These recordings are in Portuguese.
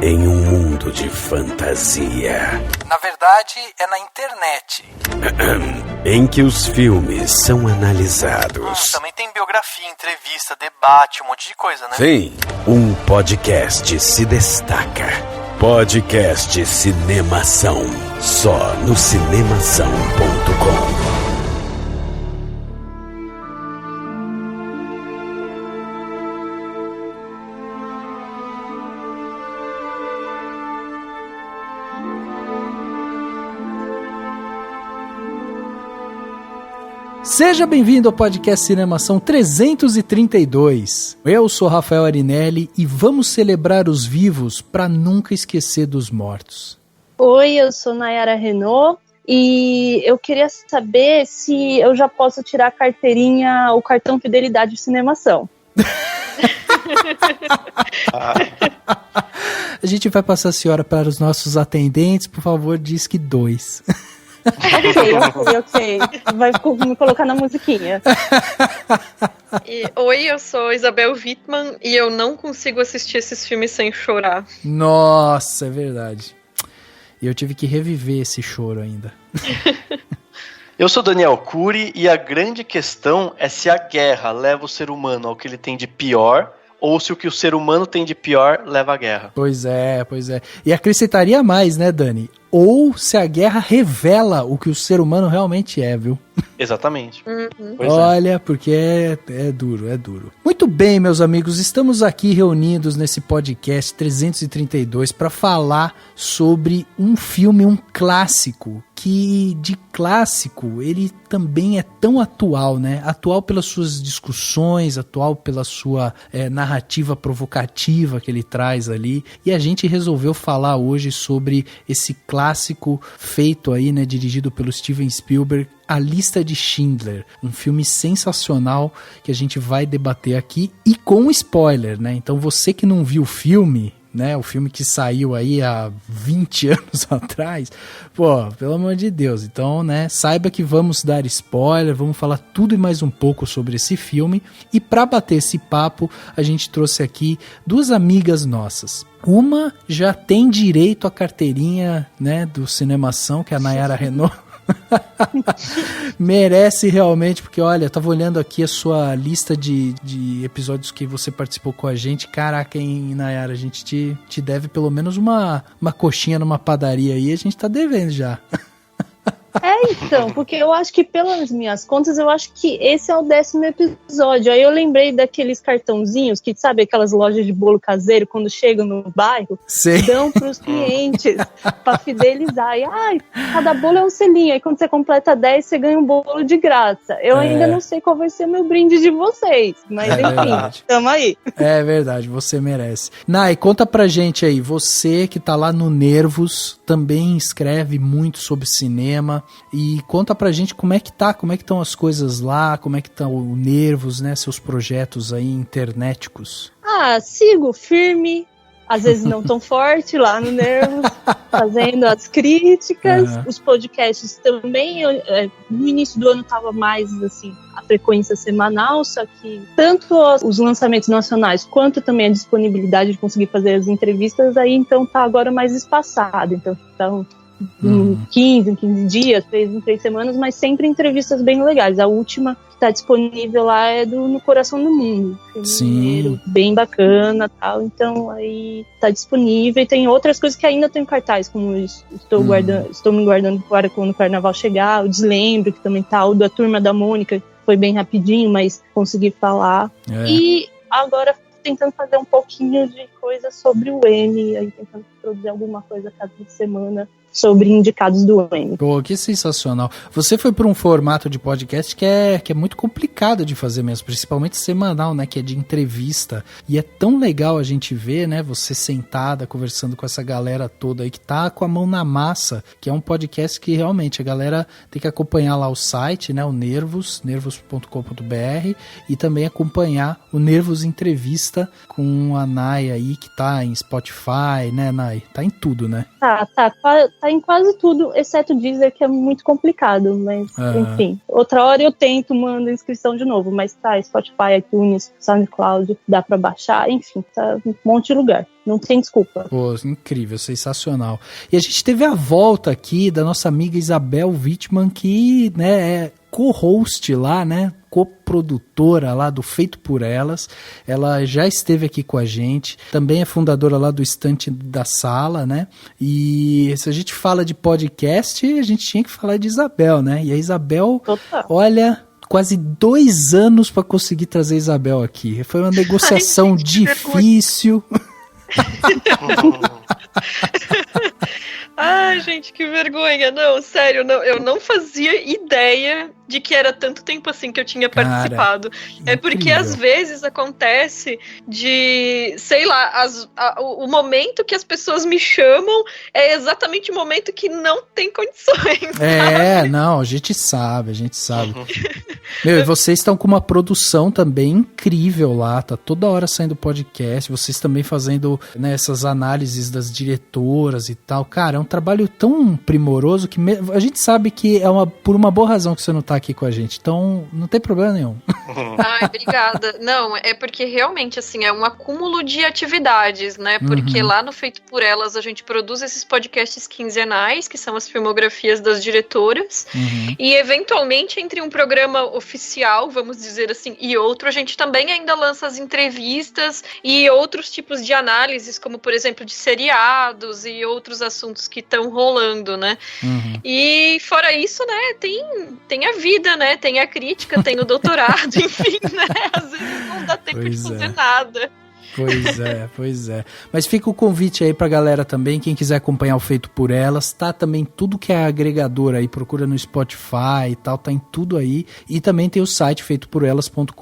em um mundo de fantasia. Na verdade, é na internet. Em que os filmes são analisados. Também tem biografia, entrevista, debate, um monte de coisa, né? Sim, um podcast se destaca. Podcast Cinemação. Só no cinemação.com. Seja bem-vindo ao podcast Cinemação 332. Eu sou Rafael Arinelli e vamos celebrar os vivos para nunca esquecer dos mortos. Oi, eu sou Nayara Renault e eu queria saber se eu já posso tirar a carteirinha, o cartão Fidelidade de Cinemação. A gente vai passar a senhora para os nossos atendentes, por favor, diz que 2. Ok. Vai me colocar na musiquinha. Oi, eu sou Isabel Wittmann e eu não consigo assistir esses filmes sem chorar. Nossa, é verdade. E eu tive que reviver esse choro ainda. Eu sou Daniel Cury e a grande questão é se a guerra leva o ser humano ao que ele tem de pior ou se o que o ser humano tem de pior leva à guerra. Pois é. E acrescentaria mais, né, Dani? Ou se a guerra revela o que o ser humano realmente é, viu? Exatamente. Olha, porque é duro. Muito bem, meus amigos, estamos aqui reunidos nesse podcast 332 para falar sobre um filme, um clássico, que de clássico ele também é tão atual, né? Atual pelas suas discussões, atual pela sua narrativa provocativa que ele traz ali. E a gente resolveu falar hoje sobre esse clássico feito aí, né? Dirigido pelo Steven Spielberg, A Lista de Schindler, um filme sensacional que a gente vai debater aqui e com spoiler, né? Então você que não viu o filme, né? O filme que saiu aí há 20 anos atrás, pô, pelo amor de Deus. Então, né? Saiba que vamos dar spoiler, vamos falar tudo e mais um pouco sobre esse filme. E para bater esse papo, a gente trouxe aqui duas amigas nossas. Uma já tem direito à carteirinha, né? Do Cinemação, que é a Nayara Renault. Merece realmente, porque olha, eu tava olhando aqui a sua lista de episódios que você participou com a gente. Caraca, hein, Nayara, a gente te deve pelo menos uma coxinha numa padaria aí, a gente tá devendo já. Então, porque eu acho que pelas minhas contas, eu acho que esse é o 10º episódio. Aí eu lembrei daqueles cartãozinhos que, sabe, aquelas lojas de bolo caseiro, quando chegam no bairro, Sim. Dão pros clientes pra fidelizar. E, cada bolo é um selinho. Aí quando você completa 10, você ganha um bolo de graça. Eu ainda não sei qual vai ser o meu brinde de vocês, mas enfim, tamo aí. É verdade, você merece. Nay, conta pra gente aí, você que tá lá no Nervos, também escreve muito sobre cinema, e conta pra gente como é que estão as coisas lá, como é que tá o Nervos, né, seus projetos aí internéticos. Sigo firme, às vezes não tão forte lá no Nervos, fazendo as críticas, os podcasts também. No início do ano tava mais assim, a frequência semanal, só que tanto os lançamentos nacionais quanto também a disponibilidade de conseguir fazer as entrevistas, aí então tá agora mais espaçado, então tá 15 em 15 dias, 3 em 3 semanas, mas sempre entrevistas bem legais. A última que está disponível lá é do No Coração do Mundo, filme bem bacana, tal. Então aí está disponível, e tem outras coisas que ainda estão em cartaz, como estou me guardando para quando o Carnaval chegar, o Deslembro, que também tá, o da Turma da Mônica, que foi bem rapidinho, mas consegui falar. E agora tentando fazer um pouquinho de coisa sobre o Emmy, aí tentando produzir alguma coisa cada semana sobre indicados do Emmy. Pô, que sensacional. Você foi por um formato de podcast que é muito complicado de fazer mesmo, principalmente semanal, né, que é de entrevista, e é tão legal a gente ver, né, você sentada conversando com essa galera toda aí que tá com a mão na massa, que é um podcast que realmente a galera tem que acompanhar lá o site, né, o nervos.com.br, e também acompanhar o Nervos Entrevista com a Nay aí, que tá em Spotify, né, Nay? Tá em tudo, né? Tá Tá em quase tudo, exceto Deezer, que é muito complicado, mas enfim. Outra hora eu tento, mando inscrição de novo, mas tá, Spotify, iTunes, SoundCloud, dá pra baixar, enfim, tá um monte de lugar. Não tem desculpa. Pô, incrível, sensacional. E a gente teve a volta aqui da nossa amiga Isabel Wittmann, que, né, é co-host lá, né, coprodutora lá do Feito por Elas. Ela já esteve aqui com a gente, também é fundadora lá do Estante da Sala, né, e se a gente fala de podcast, a gente tinha que falar de Isabel, né, e a Isabel, olha, quase 2 anos para conseguir trazer a Isabel aqui. Foi uma negociação difícil. Ai, gente, que vergonha. Não, sério, não, eu não fazia ideia de que era tanto tempo assim que eu tinha participado. É porque às vezes acontece de, sei lá, o momento que as pessoas me chamam é exatamente o momento que não tem condições. Sabe? Não, a gente sabe. Meu, e vocês estão com uma produção também incrível lá, tá toda hora saindo podcast, vocês também fazendo, né, essas análises das diretoras e tal. Cara, é um trabalho tão primoroso que a gente sabe que é por uma boa razão que você não tá aqui com a gente, então não tem problema nenhum. Ai, obrigada. Não, é porque realmente, assim, é um acúmulo de atividades, né, porque lá no Feito por Elas a gente produz esses podcasts quinzenais, que são as filmografias das diretoras, e eventualmente entre um programa oficial, vamos dizer assim, e outro, a gente também ainda lança as entrevistas e outros tipos de análises, como por exemplo de seriados e outros assuntos que estão rolando, né? E fora isso, né, tem a vida, né? Tem a crítica, tem o doutorado, enfim, né? Às vezes não dá tempo de fazer nada. Pois é. Mas fica o convite aí pra galera também, quem quiser acompanhar o Feito por Elas, tá também tudo que é agregador aí, procura no Spotify e tal, tá em tudo aí. E também tem o site feitoporelas.com.br.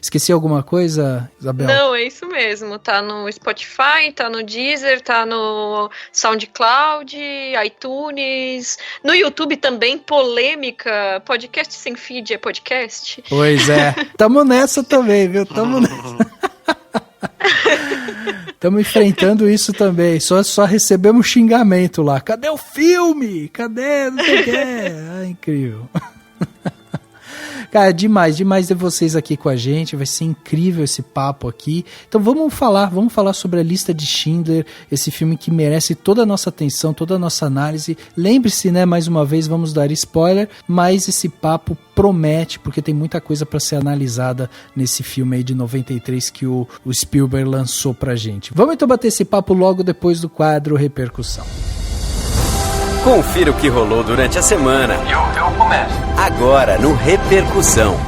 Esqueci alguma coisa, Isabel? Não, é isso mesmo, tá no Spotify, tá no Deezer, tá no SoundCloud, iTunes, no YouTube também, polêmica, podcast sem feed é podcast? Pois é, tamo nessa também, viu? Tamo nessa. Estamos enfrentando isso também. Só recebemos xingamento lá. Cadê o filme? Cadê? Não sei o que. Incrível. Cara, demais ter vocês aqui com a gente, vai ser incrível esse papo aqui. Então vamos falar sobre A Lista de Schindler, esse filme que merece toda a nossa atenção, toda a nossa análise. Lembre-se, né, mais uma vez, vamos dar spoiler, mas esse papo promete, porque tem muita coisa para ser analisada nesse filme aí de 93 que o Spielberg lançou pra gente. Vamos então bater esse papo logo depois do quadro Repercussão. Confira o que rolou durante a semana. Eu começo. Agora no Repercussão.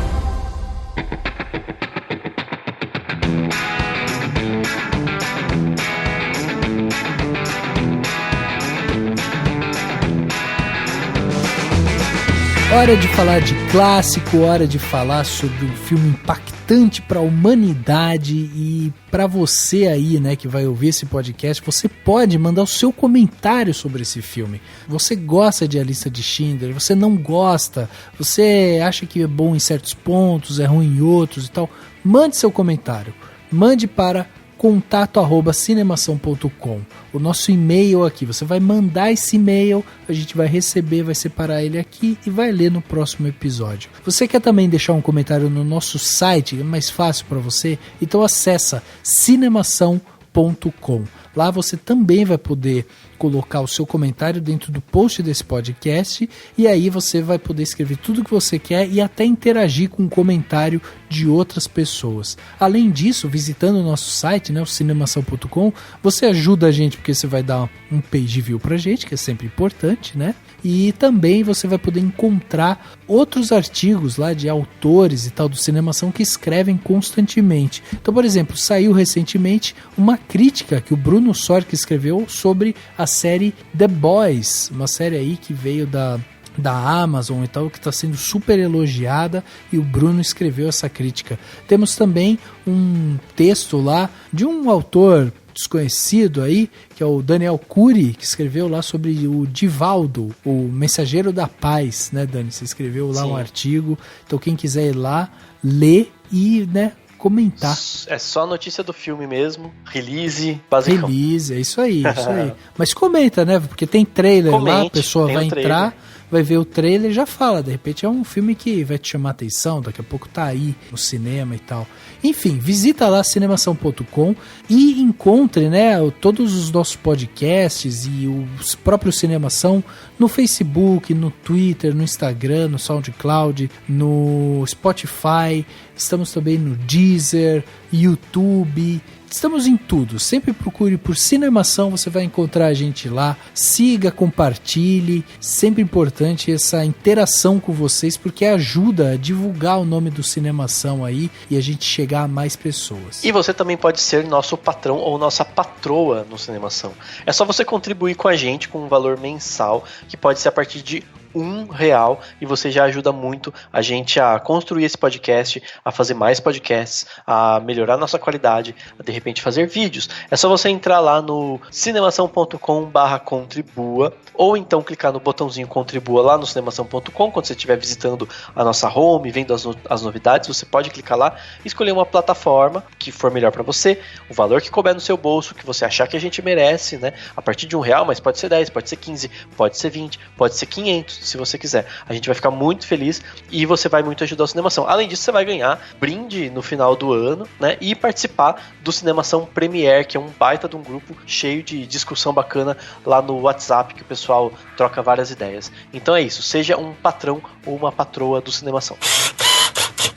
Hora de falar de clássico, hora de falar sobre um filme impactante para a humanidade. E para você aí, né, que vai ouvir esse podcast, você pode mandar o seu comentário sobre esse filme. Você gosta de A Lista de Schindler? Você não gosta? Você acha que é bom em certos pontos, é ruim em outros e tal? Mande seu comentário. Mande para contato@cinemação.com. O nosso e-mail aqui, você vai mandar esse e-mail, a gente vai receber, vai separar ele aqui e vai ler no próximo episódio. Você quer também deixar um comentário no nosso site, é mais fácil para você? Então acessa cinemação.com. Lá você também vai poder colocar o seu comentário dentro do post desse podcast e aí você vai poder escrever tudo o que você quer e até interagir com o comentário de outras pessoas. Além disso, visitando o nosso site, né, o cinemação.com, você ajuda a gente porque você vai dar um page view pra gente, que é sempre importante, né? E também você vai poder encontrar outros artigos lá de autores e tal do Cinemação que escrevem constantemente. Então, por exemplo, saiu recentemente uma crítica que o Bruno Sork escreveu sobre a série The Boys, uma série aí que veio da Amazon e tal, que está sendo super elogiada, e o Bruno escreveu essa crítica. Temos também um texto lá de um autor desconhecido aí, que é o Daniel Cury, que escreveu lá sobre o Divaldo, o Mensageiro da Paz, né, Dani? Você escreveu lá um artigo, então quem quiser ir lá, ler e, né, comentar. É só notícia do filme mesmo, release, basicão. Release, é isso aí. Mas comenta, né? Porque tem trailer lá, a pessoa vai entrar, vai ver o trailer e já fala. De repente é um filme que vai te chamar a atenção, daqui a pouco tá aí no cinema e tal. Enfim, visita lá cinemação.com e encontre, né, todos os nossos podcasts e os próprios Cinemação no Facebook, no Twitter, no Instagram, no SoundCloud, no Spotify. Estamos também no Deezer, YouTube. Estamos em tudo, sempre procure por Cinemação, você vai encontrar a gente lá, siga, compartilhe, sempre importante essa interação com vocês, porque ajuda a divulgar o nome do Cinemação aí e a gente chegar a mais pessoas. E você também pode ser nosso patrão ou nossa patroa no Cinemação. É só você contribuir com a gente com um valor mensal, que pode ser a partir de R$1, e você já ajuda muito a gente a construir esse podcast, a fazer mais podcasts, a melhorar nossa qualidade, a de repente fazer vídeos. É só você entrar lá no cinemação.com/contribua, ou então clicar no botãozinho contribua lá no cinemação.com, quando você estiver visitando a nossa home, vendo as novidades, você pode clicar lá e escolher uma plataforma que for melhor para você, o valor que couber no seu bolso, que você achar que a gente merece, né? A partir de R$1, mas pode ser 10, pode ser 15, pode ser 20, pode ser 500, se você quiser. A gente vai ficar muito feliz e você vai muito ajudar o Cinemação. Além disso, você vai ganhar brinde no final do ano, né? E participar do Cinemação Premiere, que é um baita de um grupo cheio de discussão bacana lá no WhatsApp, que o pessoal troca várias ideias. Então é isso, seja um patrão ou uma patroa do Cinemação.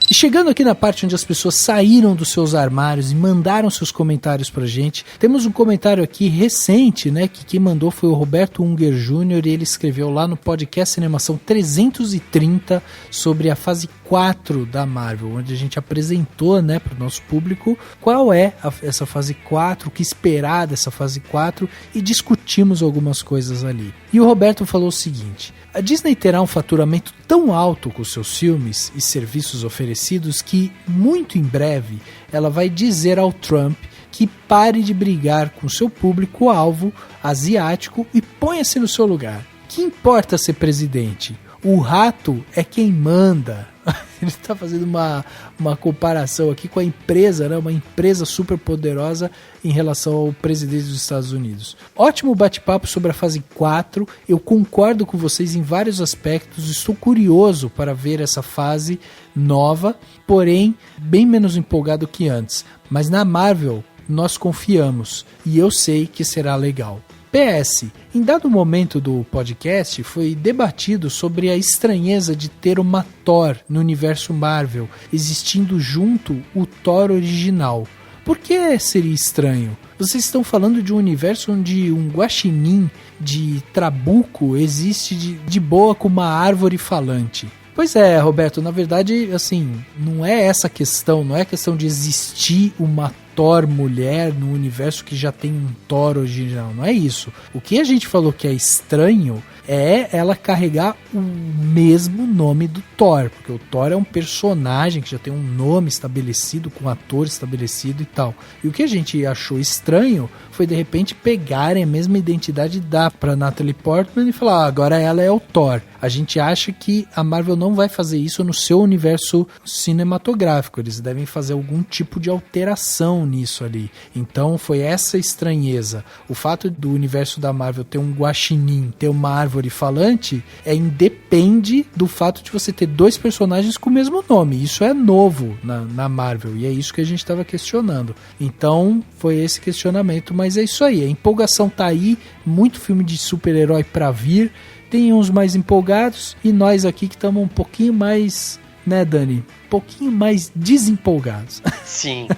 E chegando aqui na parte onde as pessoas saíram dos seus armários e mandaram seus comentários pra gente, temos um comentário aqui recente, né, que quem mandou foi o Roberto Unger Jr. e ele escreveu lá no podcast Cinemação 330 sobre a fase 4 da Marvel, onde a gente apresentou, né, pro nosso público qual é essa fase 4, o que esperar dessa fase 4 e discutimos algumas coisas ali. E o Roberto falou o seguinte: a Disney terá um faturamento tão alto com seus filmes e serviços oferecidos que, muito em breve, ela vai dizer ao Trump que pare de brigar com seu público-alvo asiático e ponha-se no seu lugar. Que importa ser presidente? O rato é quem manda. Ele está fazendo uma comparação aqui com a empresa, né? Uma empresa super poderosa em relação ao presidente dos Estados Unidos. Ótimo bate-papo sobre a fase 4, eu concordo com vocês em vários aspectos, estou curioso para ver essa fase nova, porém bem menos empolgado que antes. Mas na Marvel nós confiamos e eu sei que será legal. PS, em dado momento do podcast foi debatido sobre a estranheza de ter uma Thor no universo Marvel, existindo junto o Thor original. Por que seria estranho? Vocês estão falando de um universo onde um guaxinim de trabuco existe de boa com uma árvore falante. Pois é, Roberto, na verdade, assim, não é essa questão, não é questão de existir uma Thor mulher no universo que já tem um Thor original, não é isso. O que a gente falou que é estranho é ela carregar o mesmo nome do Thor, porque o Thor é um personagem que já tem um nome estabelecido, com um ator estabelecido e tal. E o que a gente achou estranho foi de repente pegarem a mesma identidade e dar pra Natalie Portman e falar, agora ela é o Thor. A gente acha que a Marvel não vai fazer isso no seu universo cinematográfico, eles devem fazer algum tipo de alteração nisso ali. Então foi essa estranheza. O fato do universo da Marvel ter um guaxinim, ter uma árvore falante, independe do fato de você ter dois personagens com o mesmo nome. Isso é novo na Marvel e é isso que a gente estava questionando. Então foi esse questionamento, mas é isso aí. A empolgação tá aí, muito filme de super-herói pra vir. Tem uns mais empolgados e nós aqui que estamos um pouquinho mais, né, Dani? Um pouquinho mais desempolgados. Sim,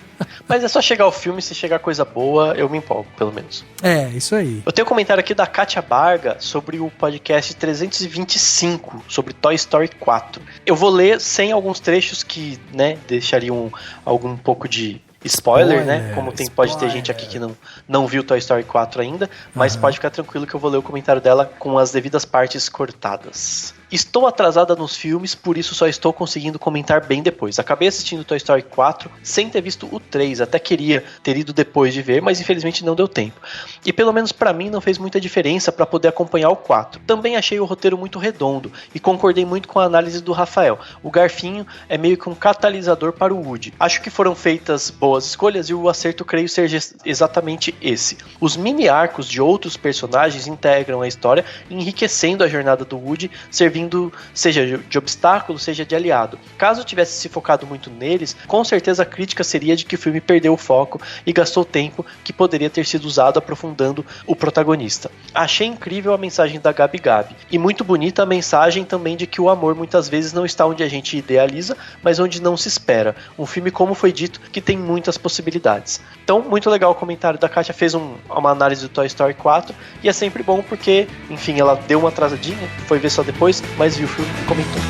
mas é só chegar ao filme, se chegar coisa boa, eu me empolgo, pelo menos. É, isso aí. Eu tenho um comentário aqui da Kátia Barga sobre o podcast 325, sobre Toy Story 4. Eu vou ler sem alguns trechos que, né, deixariam algum pouco de spoiler, né? Como pode ter gente aqui que não viu Toy Story 4 ainda, mas pode ficar tranquilo que eu vou ler o comentário dela com as devidas partes cortadas. Estou atrasada nos filmes, por isso só estou conseguindo comentar bem depois. Acabei assistindo Toy Story 4 sem ter visto o 3, até queria ter ido depois de ver, mas infelizmente não deu tempo. E pelo menos pra mim não fez muita diferença para poder acompanhar o 4. Também achei o roteiro muito redondo e concordei muito com a análise do Rafael. O Garfinho é meio que um catalisador para o Woody. Acho que foram feitas boas escolhas e o acerto creio ser exatamente esse. Os mini arcos de outros personagens integram a história, enriquecendo a jornada do Woody, servindo seja de obstáculo, seja de aliado. Caso tivesse se focado muito neles, com certeza a crítica seria de que o filme perdeu o foco e gastou tempo que poderia ter sido usado aprofundando o protagonista. Achei incrível a mensagem da Gabi Gabi, e muito bonita a mensagem também de que o amor muitas vezes não está onde a gente idealiza, mas onde não se espera. Um filme, como foi dito, que tem muitas possibilidades. Então, muito legal o comentário da Kátia, fez uma análise do Toy Story 4, e é sempre bom porque, enfim, ela deu uma atrasadinha, foi ver só depois, mas viu o filme e comentou.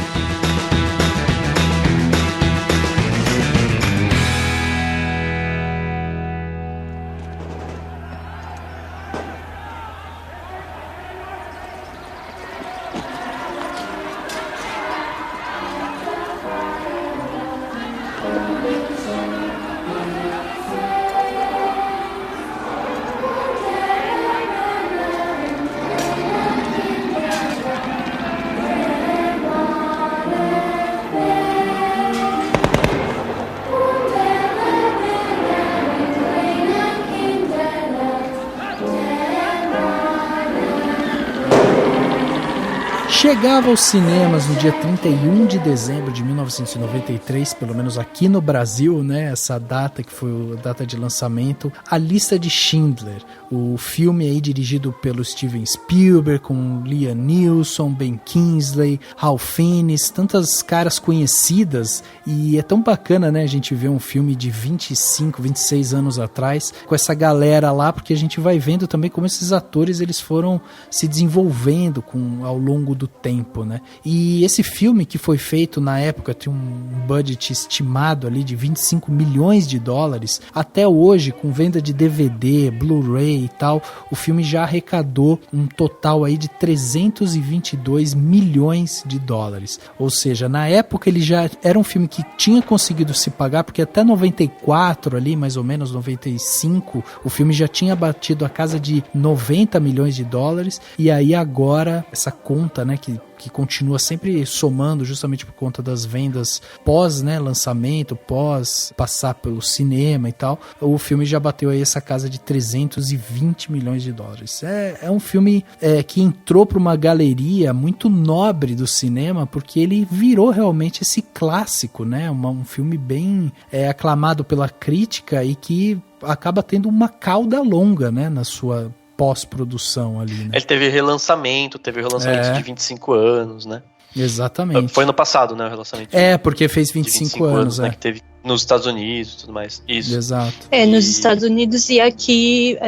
Chegava aos cinemas no dia 31 de dezembro de 1993, pelo menos aqui no Brasil, né, essa data que foi a data de lançamento, A Lista de Schindler, o filme aí dirigido pelo Steven Spielberg, com Liam Neeson, Ben Kingsley, Ralph Fiennes, tantas caras conhecidas, e é tão bacana, né, a gente ver um filme de 25, 26 anos atrás, com essa galera lá, porque a gente vai vendo também como esses atores eles foram se desenvolvendo ao longo do tempo, né? E esse filme que foi feito na época tinha um budget estimado ali de 25 milhões de dólares. Até hoje, com venda de DVD, Blu-ray e tal, o filme já arrecadou um total aí de 322 milhões de dólares. Ou seja, na época ele já era um filme que tinha conseguido se pagar, porque até 94 ali, mais ou menos 95, o filme já tinha batido a casa de 90 milhões de dólares. E aí agora essa conta, né, que continua sempre somando justamente por conta das vendas pós, né, lançamento, pós passar pelo cinema e tal, o filme já bateu aí essa casa de 320 milhões de dólares. É um filme que entrou para uma galeria muito nobre do cinema, porque ele virou realmente esse clássico, né, um filme bem aclamado pela crítica e que acaba tendo uma cauda longa, né, na sua pós-produção ali, né? Ele teve relançamento de 25 anos, né? Exatamente. Foi no passado, né, o relançamento. Porque fez 25 anos, né, que teve nos Estados Unidos e tudo mais. Isso. Exato. Nos Estados Unidos, e aqui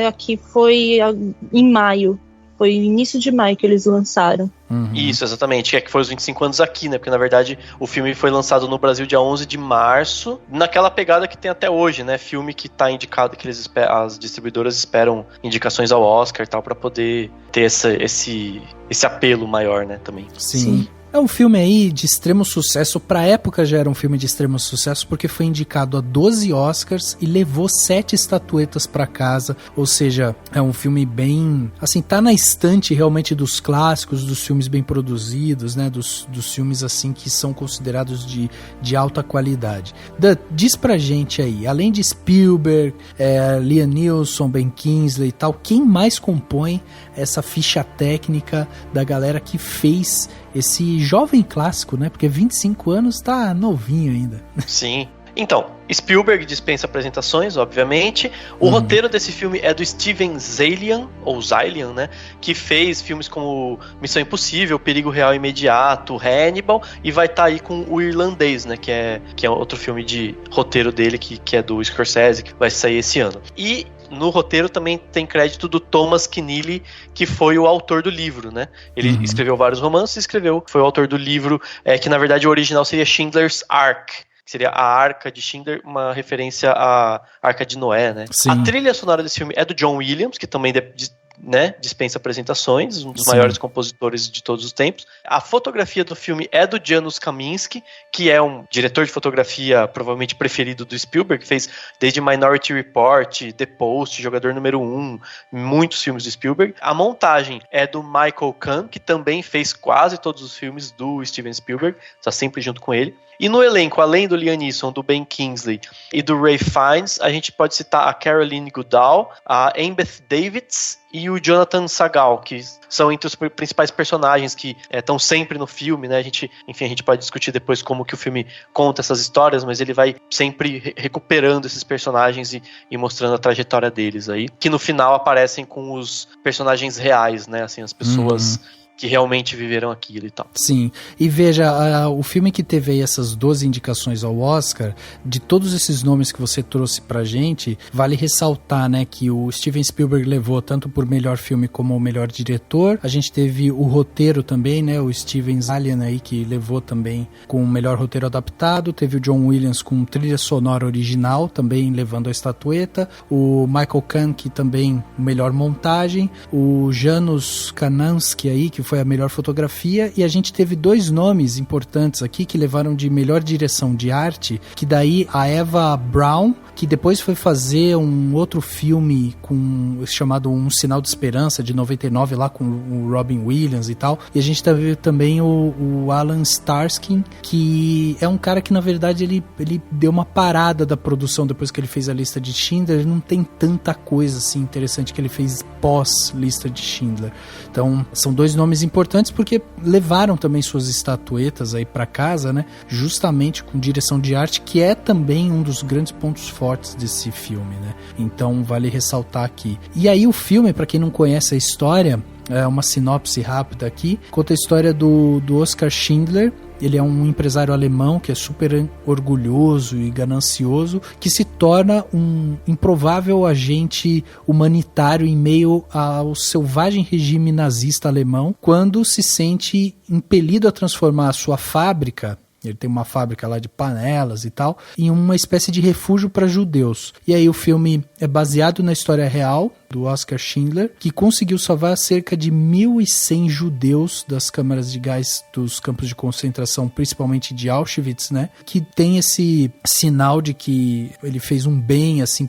foi em maio. Foi início de maio que eles lançaram. Uhum. Isso, exatamente. Que foi os 25 anos aqui, né? Porque, na verdade, o filme foi lançado no Brasil dia 11 de março, naquela pegada que tem até hoje, né? Filme que tá indicado, que as distribuidoras esperam indicações ao Oscar e tal, pra poder ter esse apelo maior, né? Também. Sim. É um filme aí de extremo sucesso, pra época já era um filme de extremo sucesso, porque foi indicado a 12 Oscars e levou 7 estatuetas pra casa, ou seja, é um filme bem, assim, tá na estante realmente dos clássicos, dos filmes bem produzidos, né, dos filmes assim que são considerados de alta qualidade. Dan, diz pra gente aí, além de Spielberg, Liam Neeson, Ben Kingsley e tal, quem mais compõe essa ficha técnica da galera que fez esse jovem clássico, né? Porque 25 anos tá novinho ainda. Sim. Então, Spielberg dispensa apresentações, obviamente. O roteiro desse filme é do Steven Zaillian, ou Zaillian, né? Que fez filmes como Missão Impossível, Perigo Real Imediato, Hannibal, e vai estar aí com O Irlandês, né? Que é outro filme de roteiro dele, que é do Scorsese, que vai sair esse ano. E no roteiro também tem crédito do Thomas Keneally, que foi o autor do livro, né? Ele escreveu vários romances e foi o autor do livro, que na verdade o original seria Schindler's Ark, que seria a Arca de Schindler, uma referência à Arca de Noé, né? Sim. A trilha sonora desse filme é do John Williams, que também né, dispensa apresentações, um dos maiores compositores de todos os tempos. A fotografia do filme é do Janusz Kaminski, que é um diretor de fotografia provavelmente preferido do Spielberg, que fez desde Minority Report, The Post, Jogador Número 1, muitos filmes do Spielberg. A montagem é do Michael Kahn, que também fez quase todos os filmes do Steven Spielberg, está sempre junto com ele. E no elenco, além do Liam Neeson, do Ben Kingsley e do Ralph Fiennes, a gente pode citar a Caroline Goodall, a Embeth Davidtz e o Jonathan Sagal, que são entre os principais personagens que estão sempre no filme, né? A gente pode discutir depois como que o filme conta essas histórias, mas ele vai sempre recuperando esses personagens e mostrando a trajetória deles aí, que no final aparecem com os personagens reais, né? Assim, as pessoas que realmente viveram aquilo e tal. Sim, e veja, o filme que teve aí essas 12 indicações ao Oscar, de todos esses nomes que você trouxe pra gente, vale ressaltar, né, que o Steven Spielberg levou tanto por melhor filme como o melhor diretor. A gente teve o roteiro também, né, o Steven Zaillian aí, que levou também com o melhor roteiro adaptado. Teve o John Williams com trilha sonora original, também levando a estatueta. O Michael Kahn, que também melhor montagem. O Janusz Kaminski aí, que foi a melhor fotografia, e a gente teve 2 nomes importantes aqui que levaram de melhor direção de arte, que daí a Eva Braun, que depois foi fazer um outro filme chamado Um Sinal de Esperança, de 99, lá com o Robin Williams e tal, e a gente teve também o Alan Starsky, que é um cara que na verdade ele deu uma parada da produção depois que ele fez a lista de Schindler. Não tem tanta coisa assim interessante que ele fez pós lista de Schindler. Então são 2 nomes importantes porque levaram também suas estatuetas aí para casa, né? Justamente com direção de arte, que é também um dos grandes pontos fortes desse filme, né? Então vale ressaltar aqui. E aí o filme, para quem não conhece a história, é uma sinopse rápida aqui, conta a história do Oskar Schindler. Ele é um empresário alemão que é super orgulhoso e ganancioso, que se torna um improvável agente humanitário em meio ao selvagem regime nazista alemão, quando se sente impelido a transformar a sua fábrica, ele tem uma fábrica lá de panelas e tal, em uma espécie de refúgio para judeus. E aí o filme é baseado na história real do Oskar Schindler, que conseguiu salvar cerca de 1.100 judeus das câmaras de gás dos campos de concentração, principalmente de Auschwitz, né? Que tem esse sinal de que ele fez um bem, assim,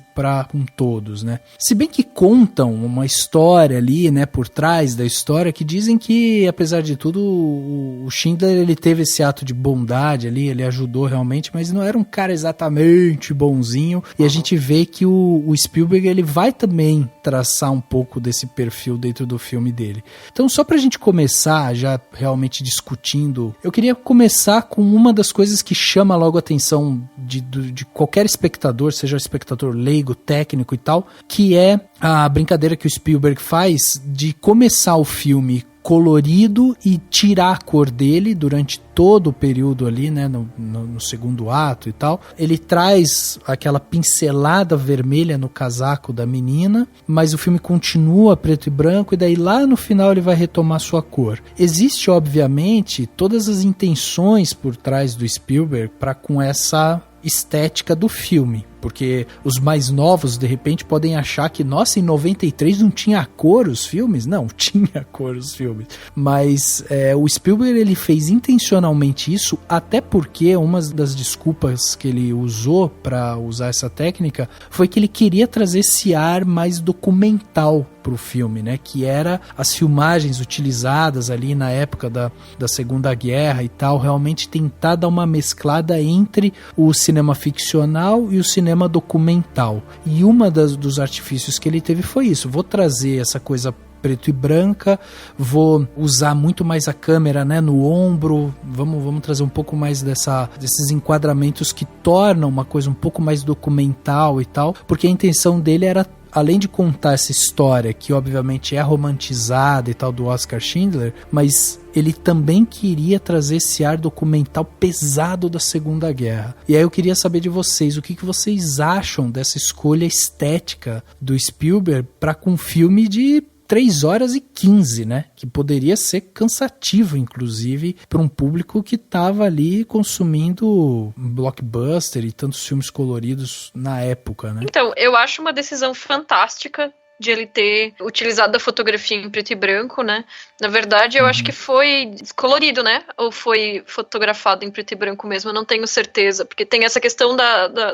com todos, né? Se bem que contam uma história ali, né, por trás da história, que dizem que, apesar de tudo, o Schindler, ele teve esse ato de bondade ali, ele ajudou realmente, mas não era um cara exatamente bonzinho, e a gente vê que o Spielberg, ele vai também traçar um pouco desse perfil dentro do filme dele. Então, só pra gente começar já realmente discutindo, eu queria começar com uma das coisas que chama logo a atenção de qualquer espectador, seja espectador leigo, técnico e tal, que é a brincadeira que o Spielberg faz de começar o filme colorido e tirar a cor dele durante todo o período ali, né, no segundo ato e tal. Ele traz aquela pincelada vermelha no casaco da menina, mas o filme continua preto e branco, e daí lá no final ele vai retomar sua cor. Existe, obviamente, todas as intenções por trás do Spielberg para com essa estética do filme, porque os mais novos de repente podem achar que, nossa, em 93 não tinha cor os filmes? Não, tinha cor os filmes, mas o Spielberg, ele fez intencionalmente isso, até porque uma das desculpas que ele usou para usar essa técnica foi que ele queria trazer esse ar mais documental pro filme, né, que era as filmagens utilizadas ali na época da Segunda Guerra e tal, realmente tentar dar uma mesclada entre o cinema ficcional e o cinema documental. E uma dos artifícios que ele teve foi isso: vou trazer essa coisa preto e branca, vou usar muito mais a câmera, né, no ombro, vamos trazer um pouco mais desses enquadramentos que tornam uma coisa um pouco mais documental e tal, porque a intenção dele era, além de contar essa história, que obviamente é romantizada e tal, do Oskar Schindler, mas ele também queria trazer esse ar documental pesado da Segunda Guerra. E aí eu queria saber de vocês, o que vocês acham dessa escolha estética do Spielberg para com um filme de 3 horas e 15, né? Que poderia ser cansativo, inclusive, para um público que estava ali consumindo blockbuster e tantos filmes coloridos na época, né? Então, eu acho uma decisão fantástica de ele ter utilizado a fotografia em preto e branco, né? Na verdade, eu acho que foi colorido, né? Ou foi fotografado em preto e branco mesmo, eu não tenho certeza, porque tem essa questão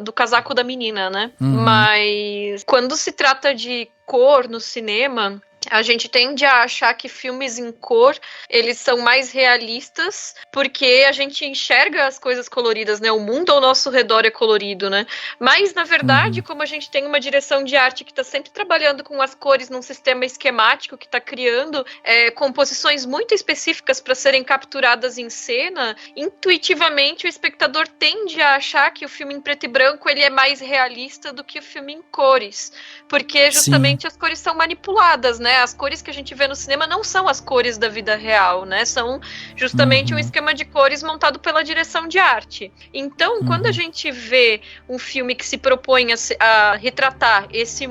do casaco da menina, né? Mas quando se trata de cor no cinema, a gente tende a achar que filmes em cor, eles são mais realistas, porque a gente enxerga as coisas coloridas, né? O mundo ao nosso redor é colorido, né? Mas, na verdade, como a gente tem uma direção de arte que está sempre trabalhando com as cores num sistema esquemático, que está criando composições muito específicas para serem capturadas em cena, intuitivamente o espectador tende a achar que o filme em preto e branco ele é mais realista do que o filme em cores, porque justamente as cores são manipuladas, né? As cores que a gente vê no cinema não são as cores da vida real, né? São justamente um esquema de cores montado pela direção de arte. Então, quando a gente vê um filme que se propõe a retratar esse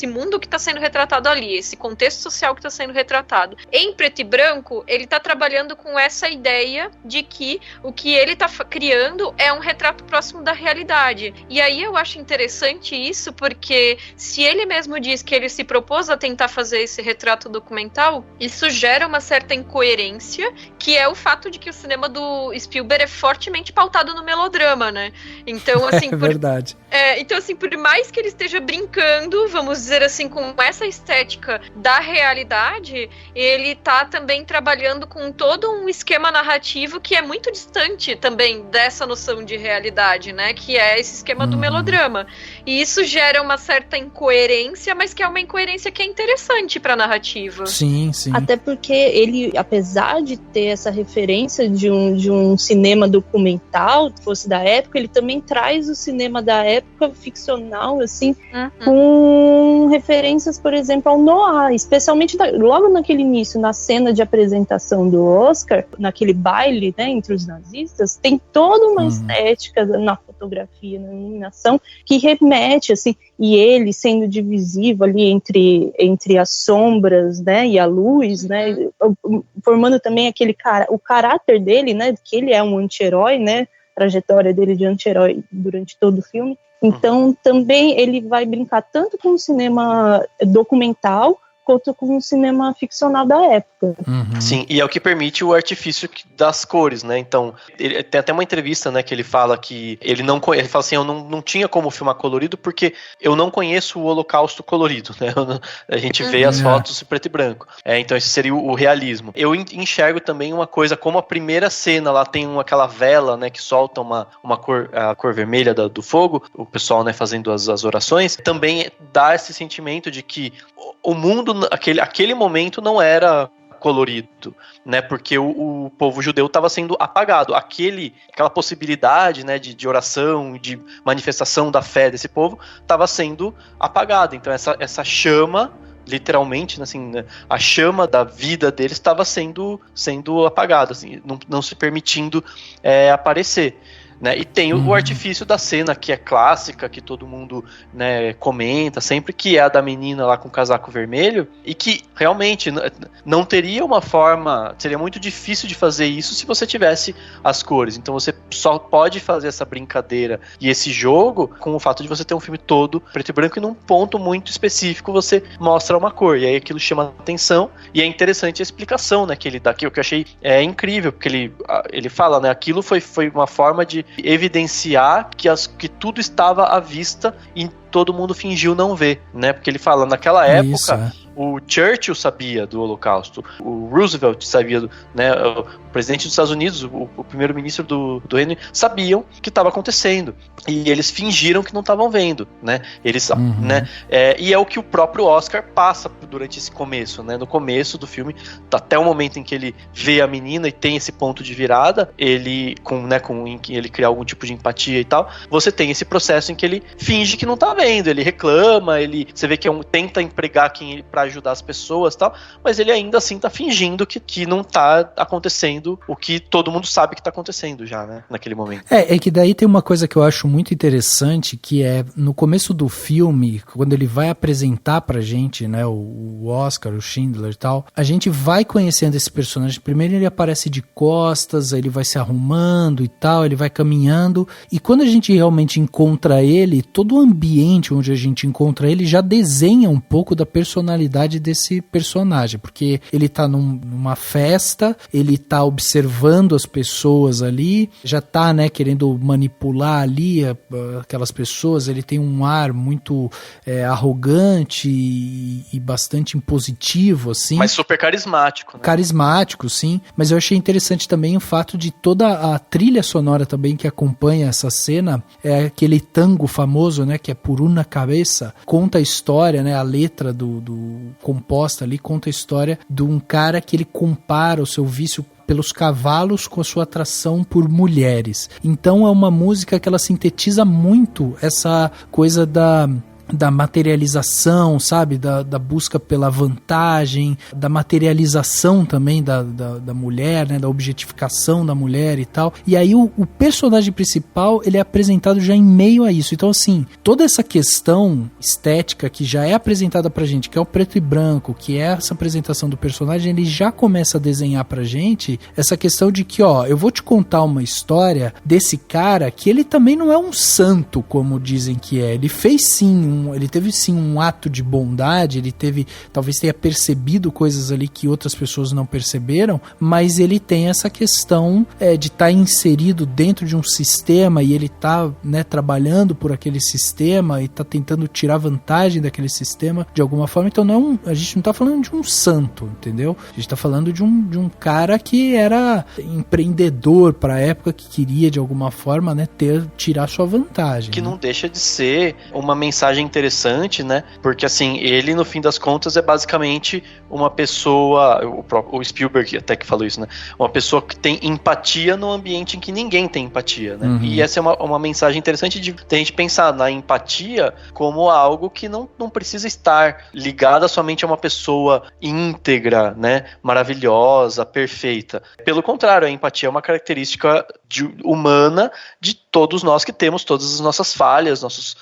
mundo que está sendo retratado ali, esse contexto social que está sendo retratado, em preto e branco, ele está trabalhando com essa ideia de que o que ele está criando é um retrato próximo da realidade. E aí eu acho interessante isso, porque se ele mesmo diz que ele se propôs a tentar fazer esse retrato documental, isso gera uma certa incoerência, que é o fato de que o cinema do Spielberg é fortemente pautado no melodrama, né? Então, assim, verdade. Então, assim, por mais que ele esteja brincando, vamos dizer assim, com essa estética da realidade, ele tá também trabalhando com todo um esquema narrativo que é muito distante também dessa noção de realidade, né? Que é esse esquema do melodrama. E isso gera uma certa incoerência, mas que é uma incoerência que é interessante pra narrativa. Sim. Até porque ele, apesar de ter essa referência de um cinema documental, que fosse da época, ele também traz o cinema da época ficcional, assim, com referências, por exemplo, ao noir, especialmente logo naquele início, na cena de apresentação do Oscar, naquele baile, né, entre os nazistas, tem toda uma estética na fotografia, na iluminação, que remete, assim, e ele sendo divisivo ali entre as sombras, né, e a luz, né, formando também o caráter dele, né, que ele é um anti-herói, né, trajetória dele de anti-herói durante todo o filme. Então, também ele vai brincar tanto com o cinema documental, quanto com o cinema ficcional da época. Sim, e é o que permite o artifício das cores, né? Então, ele tem até uma entrevista, né, que ele fala que ele fala assim, eu não tinha como filmar colorido porque eu não conheço o Holocausto colorido, né? A gente vê as fotos preto e branco. Então, esse seria o realismo. Eu enxergo também uma coisa, como a primeira cena lá tem aquela vela, né, que solta a cor vermelha do fogo, o pessoal, né, fazendo as orações, também dá esse sentimento de que o mundo, aquele momento não era colorido, né? Porque o povo judeu estava sendo apagado. Aquela possibilidade, né, de oração, de manifestação da fé desse povo estava sendo apagada. Então essa chama, literalmente, assim, né, a chama da vida deles estava sendo apagada, assim, não se permitindo aparecer. Né? E tem o artifício da cena, que é clássica, que todo mundo, né, comenta sempre, que é a da menina lá com o casaco vermelho, e que realmente não teria uma forma, seria muito difícil de fazer isso se você tivesse as cores. Então você só pode fazer essa brincadeira e esse jogo com o fato de você ter um filme todo preto e branco, e num ponto muito específico você mostra uma cor, e aí aquilo chama atenção, e é interessante a explicação, né, que ele dá aqui, o que eu achei incrível, porque ele fala, né, aquilo foi uma forma de evidenciar que tudo estava à vista e todo mundo fingiu não ver, né? Porque ele fala, naquela época, o Churchill sabia do Holocausto, o Roosevelt sabia, né? O presidente dos Estados Unidos, o primeiro-ministro do Reino, sabiam o que estava acontecendo. E eles fingiram que não estavam vendo, né? Eles, né? E é o que o próprio Oscar passa durante esse começo, né? No começo do filme, até o momento em que ele vê a menina e tem esse ponto de virada, em que ele cria algum tipo de empatia e tal, você tem esse processo em que ele finge que não tá vendo, ele reclama, você vê que tenta empregar pra ajudar as pessoas e tal, mas ele ainda assim tá fingindo que não tá acontecendo o que todo mundo sabe que tá acontecendo já, né, naquele momento. É que daí tem uma coisa que eu acho muito interessante, que é no começo do filme, quando ele vai apresentar pra gente, né, o Oscar, o Schindler e tal, a gente vai conhecendo esse personagem. Primeiro ele aparece de costas, aí ele vai se arrumando e tal, ele vai caminhando, e quando a gente realmente encontra ele, todo o ambiente ambiente onde a gente encontra ele já desenha um pouco da personalidade desse personagem, porque ele tá numa festa, ele tá observando as pessoas ali, já tá, né, querendo manipular ali aquelas pessoas, ele tem um ar muito arrogante e bastante impositivo, assim. Mas super carismático, né? Carismático, sim, mas eu achei interessante também o fato de toda a trilha sonora também que acompanha essa cena, é aquele tango famoso, né, que é Por Una Cabeça, conta a história, né, a letra do composta ali, conta a história de um cara que ele compara o seu vício pelos cavalos com a sua atração por mulheres. Então é uma música que ela sintetiza muito essa coisa da materialização, sabe? Da busca pela vantagem, da materialização também da mulher, né? Da objetificação da mulher e tal. E aí o personagem principal, ele é apresentado já em meio a isso. Então, assim, toda essa questão estética que já é apresentada pra gente, que é o preto e branco, que é essa apresentação do personagem, ele já começa a desenhar pra gente essa questão de que, ó, eu vou te contar uma história desse cara que ele também não é um santo, como dizem que é. Ele fez sim ele teve sim um ato de bondade, ele talvez tenha percebido coisas ali que outras pessoas não perceberam, mas ele tem essa questão de estar inserido dentro de um sistema e ele tá, né, trabalhando por aquele sistema e tá tentando tirar vantagem daquele sistema de alguma forma. Então a gente não tá falando de um santo, entendeu? A gente tá falando de um cara que era empreendedor pra época, que queria de alguma forma, né, tirar sua vantagem. Que né? Não deixa de ser uma mensagem interessante, né? Porque assim, ele no fim das contas é basicamente uma pessoa, o Spielberg até que falou isso, né? Uma pessoa que tem empatia no ambiente em que ninguém tem empatia, né? Uhum. E essa é uma mensagem interessante de a gente pensar na empatia como algo que não precisa estar ligada somente a uma pessoa íntegra, né? Maravilhosa, perfeita. Pelo contrário, a empatia é uma característica humana de todos nós que temos todas as nossas falhas, nossos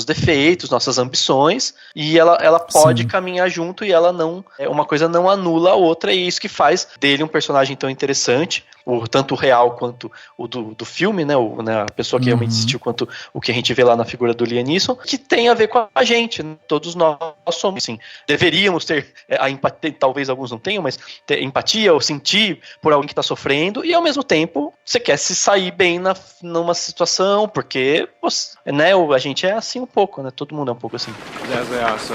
defeitos, nossas ambições, e ela pode Sim. caminhar junto e ela não, uma coisa não anula a outra, e é isso que faz dele um personagem tão interessante, tanto o real quanto o do filme, né, a pessoa que realmente assistiu, quanto o que a gente vê lá na figura do Liam Neeson, que tem a ver com a gente, né? Todos nós somos, assim, deveríamos ter a empatia, talvez alguns não tenham, mas ter empatia ou sentir por alguém que está sofrendo, e ao mesmo tempo você quer se sair bem numa situação, porque, né, a gente é assim um pouco, né, todo mundo é um pouco assim. Yes, they are, sir.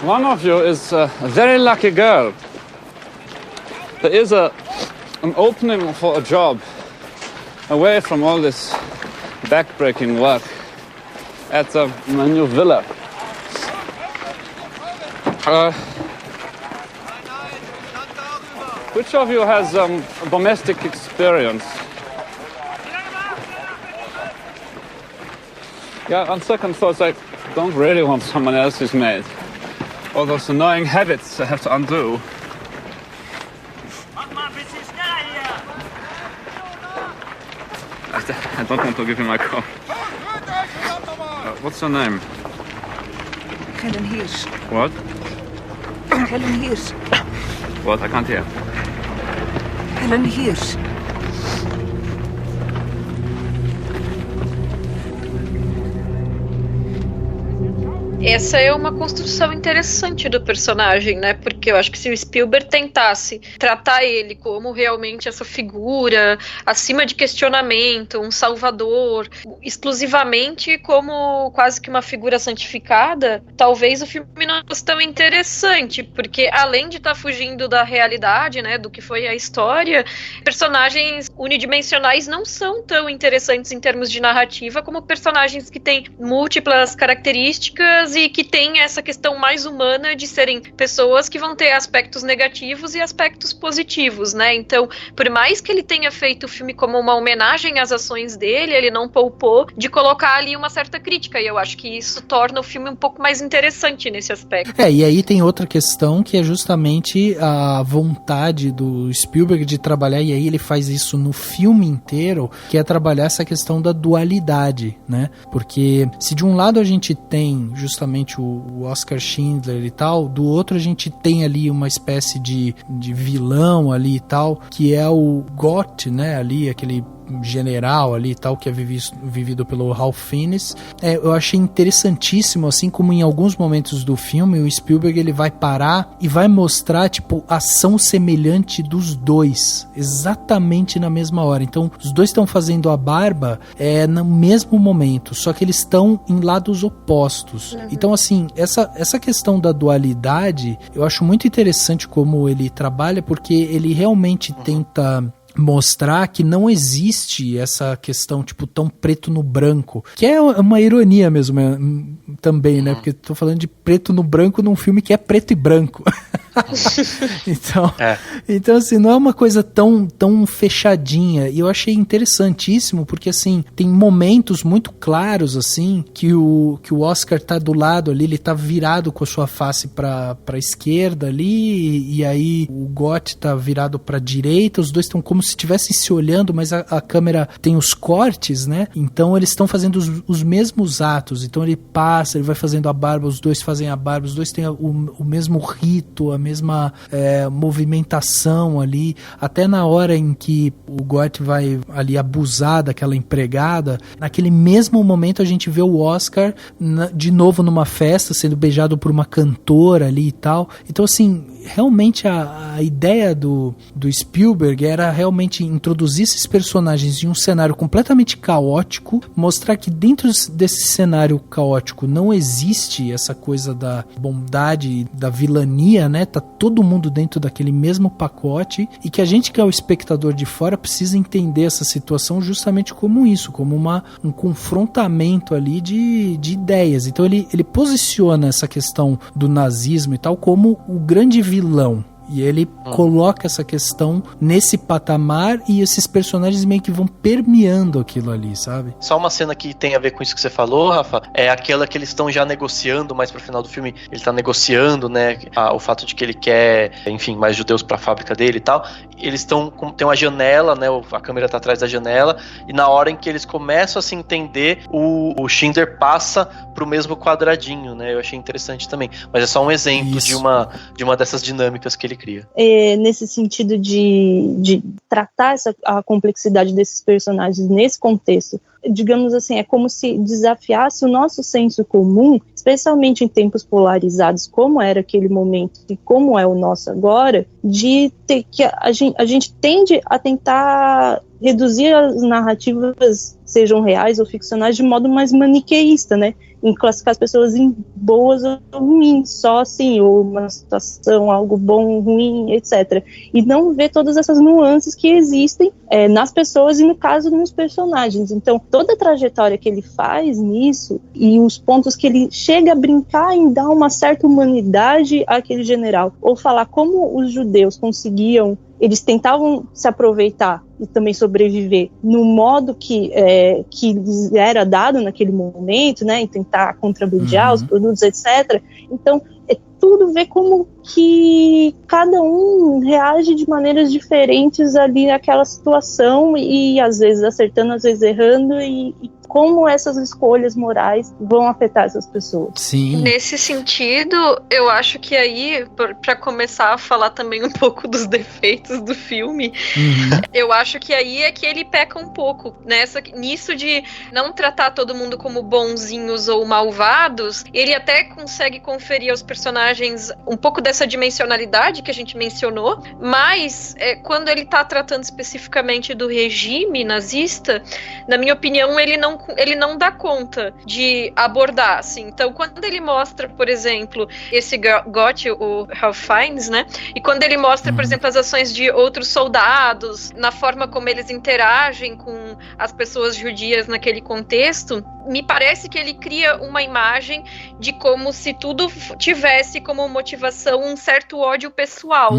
One of you is a very lucky girl. There is an opening for a job away from all this backbreaking work at my new villa. Which of you has domestic experience? Yeah, on second thoughts, I don't really want someone else's maid. All those annoying habits I have to undo. I don't want to give you my call. What's your name? Helen Hirsch. What? Helen Hirsch. What? I can't hear. Helen Hirsch. Essa é uma construção interessante do personagem, né? Porque eu acho que se o Spielberg tentasse tratar ele como realmente essa figura acima de questionamento, um salvador, exclusivamente como quase que uma figura santificada, talvez o filme não fosse tão interessante, porque além de estar fugindo da realidade, né, do que foi a história, personagens unidimensionais não são tão interessantes em termos de narrativa como personagens que têm múltiplas características e que tem essa questão mais humana de serem pessoas que vão ter aspectos negativos e aspectos positivos, né? Então, por mais que ele tenha feito o filme como uma homenagem às ações dele, ele não poupou de colocar ali uma certa crítica, e eu acho que isso torna o filme um pouco mais interessante nesse aspecto. E aí tem outra questão que é justamente a vontade do Spielberg de trabalhar, e aí ele faz isso no filme inteiro, que é trabalhar essa questão da dualidade, né? Porque se de um lado a gente tem justamente justamente o Oscar Schindler e tal, do outro a gente tem ali uma espécie de vilão ali e tal, que é o Gott, né, ali, aquele general ali e tal, que é vivido pelo Ralph Fiennes. Eu achei interessantíssimo, assim como em alguns momentos do filme o Spielberg ele vai parar e vai mostrar tipo ação semelhante dos dois, exatamente na mesma hora. Então os dois estão fazendo a barba no mesmo momento, só que eles estão em lados opostos. Então assim, essa questão da dualidade eu acho muito interessante como ele trabalha, porque ele realmente tenta mostrar que não existe essa questão, tipo, tão preto no branco, que é uma ironia mesmo também, né, porque tô falando de preto no branco num filme que é preto e branco. Então assim, não é uma coisa tão fechadinha, e eu achei interessantíssimo, porque assim, tem momentos muito claros, assim, que o Oscar tá do lado ali, ele tá virado com a sua face pra esquerda ali, e aí o Gott tá virado pra direita, os dois estão como se estivessem se olhando, mas a câmera tem os cortes, né, então eles estão fazendo os mesmos atos, então ele passa, ele vai fazendo a barba, os dois fazem a barba, os dois têm o mesmo rito, a mesma movimentação ali, até na hora em que o Gott vai ali abusar daquela empregada, naquele mesmo momento a gente vê o Oscar de novo numa festa, sendo beijado por uma cantora ali e tal. Então assim, realmente a ideia do Spielberg era realmente introduzir esses personagens em um cenário completamente caótico, mostrar que dentro desse cenário caótico não existe essa coisa da bondade, da vilania, né? Tá todo mundo dentro daquele mesmo pacote, e que a gente que é o espectador de fora precisa entender essa situação justamente como isso, como um confrontamento ali de ideias. Então ele posiciona essa questão do nazismo e tal como o grande vilão. E ele coloca essa questão nesse patamar, e esses personagens meio que vão permeando aquilo ali, sabe? Só uma cena que tem a ver com isso que você falou, Rafa, é aquela que eles estão já negociando, mais pro final do filme ele tá negociando, né, o fato de que ele quer, enfim, mais judeus pra fábrica dele e tal. Eles estão, tem uma janela, né, a câmera tá atrás da janela, e na hora em que eles começam a se entender, o Schindler passa pro mesmo quadradinho, né, eu achei interessante também, mas é só um exemplo de uma dessas dinâmicas que ele cria. Nesse sentido de tratar a complexidade desses personagens nesse contexto, digamos assim, é como se desafiasse o nosso senso comum, especialmente em tempos polarizados, como era aquele momento e como é o nosso agora, de ter que a gente tende a tentar reduzir as narrativas, sejam reais ou ficcionais, de modo mais maniqueísta, né? Em classificar as pessoas em boas ou ruins, só assim, ou uma situação, algo bom, ruim, etc. E não ver todas essas nuances que existem nas pessoas e, no caso, nos personagens. Então, toda a trajetória que ele faz nisso e os pontos que ele chega a brincar em dar uma certa humanidade àquele general, ou falar como os judeus conseguiam, eles tentavam se aproveitar e também sobreviver no modo que lhes era dado naquele momento, né, em tentar contrabandear os produtos, etc. Então, tudo ver como que cada um reage de maneiras diferentes ali naquela situação, e às vezes acertando, às vezes errando, e como essas escolhas morais vão afetar essas pessoas. Sim. Nesse sentido, eu acho que aí, para começar a falar também um pouco dos defeitos do filme, eu acho que aí é que ele peca um pouco nisso de não tratar todo mundo como bonzinhos ou malvados. Ele até consegue conferir aos personagens um pouco dessa dimensionalidade que a gente mencionou, mas quando ele tá tratando especificamente do regime nazista, na minha opinião, ele não dá conta de abordar, assim. Então, quando ele mostra, por exemplo, esse Gott, o Ralph Fiennes, né? E quando ele mostra, por exemplo, as ações de outros soldados, na forma como eles interagem com as pessoas judias naquele contexto, me parece que ele cria uma imagem de como se tudo tivesse tivesse como motivação um certo ódio pessoal.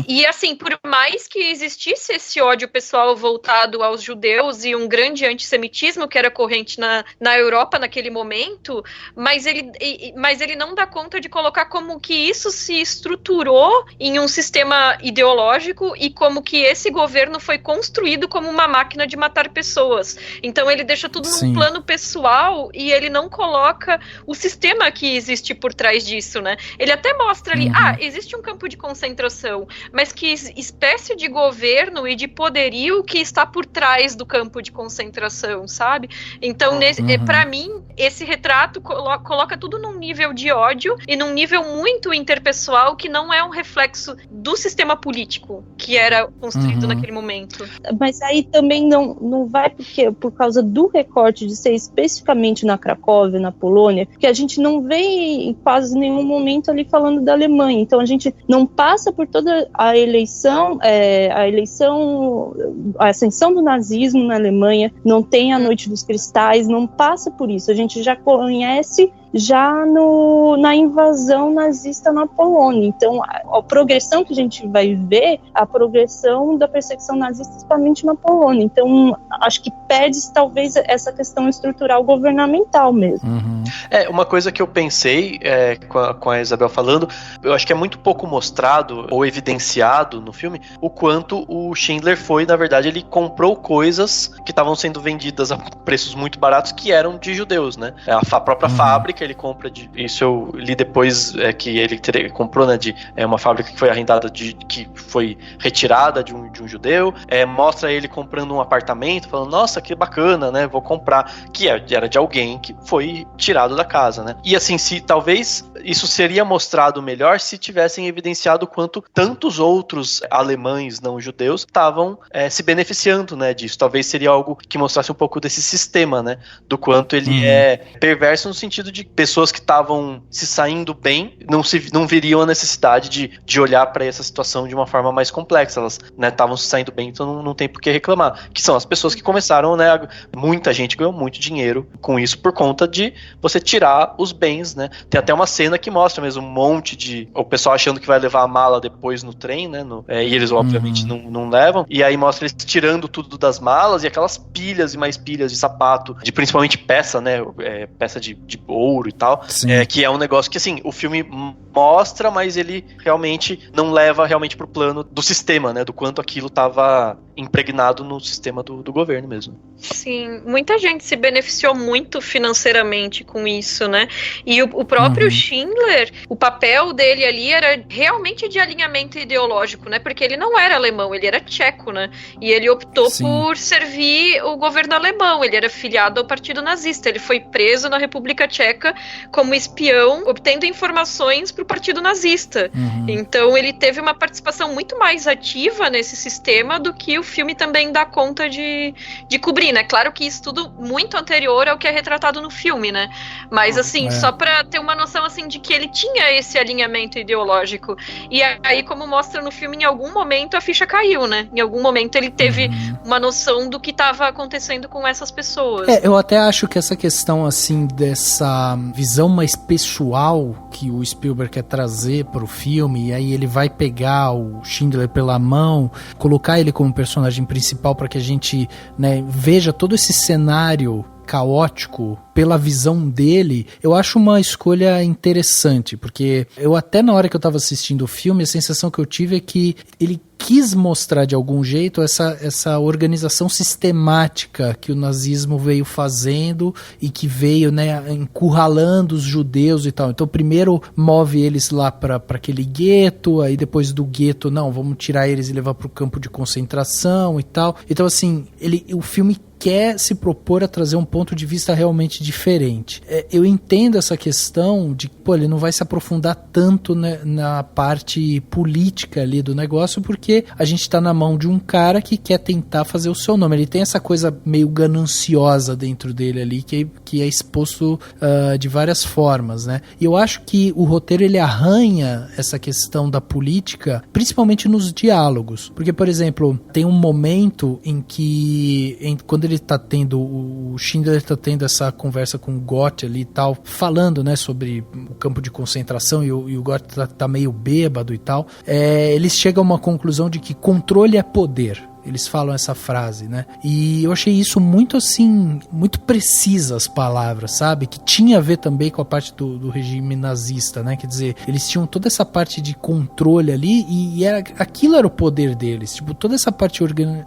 E assim, por mais que existisse esse ódio pessoal voltado aos judeus e um grande antissemitismo que era corrente na Europa naquele momento, mas ele não dá conta de colocar como que isso se estruturou em um sistema ideológico e como que esse governo foi construído como uma máquina de matar pessoas. Então ele deixa tudo num plano pessoal e ele não coloca o sistema que existe por trás disso, né? Ele até mostra ali, existe um campo de concentração, mas que espécie de governo e de poderio que está por trás do campo de concentração, sabe? Então, pra mim, esse retrato coloca tudo num nível de ódio e num nível muito interpessoal que não é um reflexo do sistema político que era construído naquele momento. Mas aí também não vai por causa do recorte de ser especificamente na Cracóvia, na Polônia, que a gente não vê em quase nenhum momento ali falando da Alemanha. Então a gente não passa por toda a eleição, a ascensão do nazismo na Alemanha, não tem a Noite dos Cristais, não passa por isso. A gente já conhece na invasão nazista na Polônia. Então, a progressão que a gente vai ver, a progressão da perseguição nazista, principalmente na Polônia. Então, acho que perde talvez essa questão estrutural governamental mesmo. Uma coisa que eu pensei com a Isabel falando, eu acho que é muito pouco mostrado ou evidenciado no filme o quanto o Schindler na verdade, ele comprou coisas que estavam sendo vendidas a preços muito baratos que eram de judeus, né? A própria fábrica ele compra isso eu li depois que ele comprou, né, uma fábrica que foi arrendada que foi retirada de um judeu, mostra ele comprando um apartamento, falando, nossa, que bacana, né, vou comprar, que era de alguém que foi tirado da casa, né, e assim, talvez isso seria mostrado melhor se tivessem evidenciado quanto tantos outros alemães não judeus estavam se beneficiando, né, disso, talvez seria algo que mostrasse um pouco desse sistema, né, do quanto ele é perverso no sentido de pessoas que estavam se saindo bem não viriam a necessidade de olhar para essa situação de uma forma mais complexa. Elas estavam se saindo bem, então não tem por que reclamar. Que são as pessoas que começaram, né? Muita gente ganhou muito dinheiro com isso por conta de você tirar os bens, né? Tem até uma cena que mostra mesmo um monte o pessoal achando que vai levar a mala depois no trem, né? E eles obviamente não levam. E aí mostra eles tirando tudo das malas e aquelas pilhas e mais pilhas de sapato, de principalmente peça, né? Peça de ouro e tal, que é um negócio que, assim, o filme mostra, mas ele realmente não leva realmente pro plano do sistema, né, do quanto aquilo estava impregnado no sistema do governo mesmo. Sim, muita gente se beneficiou muito financeiramente com isso, né, e o próprio Schindler, o papel dele ali era realmente de alinhamento ideológico, né, porque ele não era alemão, ele era tcheco, né, e ele optou por servir o governo alemão, ele era filiado ao partido nazista, ele foi preso na República Tcheca como espião, obtendo informações para o partido nazista. Então ele teve uma participação muito mais ativa nesse sistema do que o filme também dá conta de cobrir, né? Claro que isso tudo muito anterior ao que é retratado no filme, né? Mas assim, só para ter uma noção assim de que ele tinha esse alinhamento ideológico. E aí, como mostra no filme, em algum momento a ficha caiu, né? Em algum momento ele teve uma noção do que estava acontecendo com essas pessoas. Eu até acho que essa questão assim dessa visão mais pessoal que o Spielberg quer trazer para o filme, e aí ele vai pegar o Schindler pela mão, colocar ele como personagem principal para que a gente, né, veja todo esse cenário caótico pela visão dele, eu acho uma escolha interessante, porque eu até na hora que eu tava assistindo o filme, a sensação que eu tive é que ele quis mostrar de algum jeito essa organização sistemática que o nazismo veio fazendo e que veio, né, encurralando os judeus e tal. Então primeiro move eles lá para aquele gueto, aí depois do gueto, não, vamos tirar eles e levar para o campo de concentração e tal. Então assim, o filme quer se propor a trazer um ponto de vista realmente diferente. Eu entendo essa questão de que ele não vai se aprofundar tanto, né, na parte política ali do negócio, porque a gente está na mão de um cara que quer tentar fazer o seu nome. Ele tem essa coisa meio gananciosa dentro dele ali, que é exposto de várias formas, né? E eu acho que o roteiro ele arranha essa questão da política, principalmente nos diálogos. Porque, por exemplo, tem um momento em que quando quando ele tá tendo, o Schindler tá tendo essa conversa com o Gott ali e tal, falando, né, sobre o campo de concentração, e o Gott tá meio bêbado e tal, eles chegam a uma conclusão de que controle é poder. Eles falam essa frase, né? E eu achei isso muito assim, muito precisa as palavras, sabe? Que tinha a ver também com a parte do regime nazista, né? Quer dizer, eles tinham toda essa parte de controle ali e aquilo era o poder deles. Tipo, toda essa parte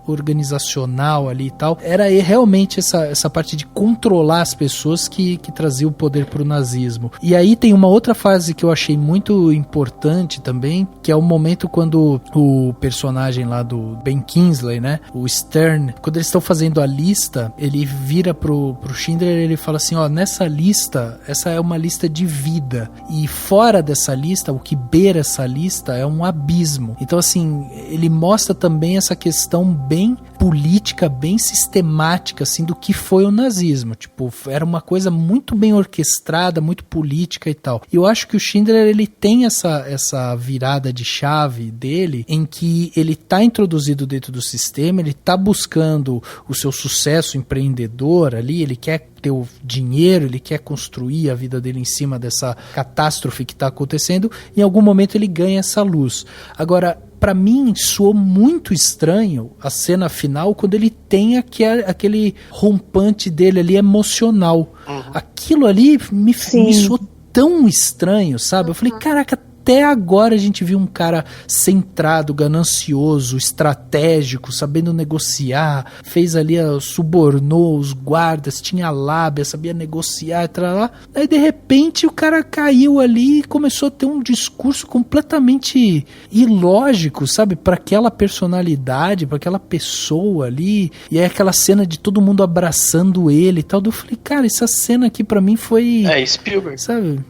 organizacional ali e tal, era realmente essa parte de controlar as pessoas que trazia o poder pro nazismo. E aí tem uma outra fase que eu achei muito importante também, que é o momento quando o personagem lá do Ben Kingsley, né? O Stern, quando eles estão fazendo a lista, ele vira pro Schindler e ele fala assim, ó, nessa lista, essa é uma lista de vida, e fora dessa lista, o que beira essa lista é um abismo. Então, assim, ele mostra também essa questão bem política, bem sistemática, assim, do que foi o nazismo. Tipo, era uma coisa muito bem orquestrada, muito política e tal. E eu acho que o Schindler, ele tem essa virada de chave dele, em que ele tá introduzido dentro do sistema, ele tá buscando o seu sucesso empreendedor ali, ele quer ter o dinheiro, ele quer construir a vida dele em cima dessa catástrofe que tá acontecendo, e em algum momento ele ganha essa luz. Agora, pra mim, soou muito estranho a cena final, quando ele tem aquele rompante dele ali emocional. Aquilo ali me soou tão estranho, sabe? Eu falei, caraca, até agora a gente viu um cara centrado, ganancioso, estratégico, sabendo negociar, fez ali, subornou os guardas, tinha lábia, sabia negociar e tal. Aí de repente o cara caiu ali e começou a ter um discurso completamente ilógico, sabe? Para aquela personalidade, para aquela pessoa ali. E aí aquela cena de todo mundo abraçando ele e tal. Eu falei, cara, essa cena aqui pra mim foi... Spielberg. Sabe?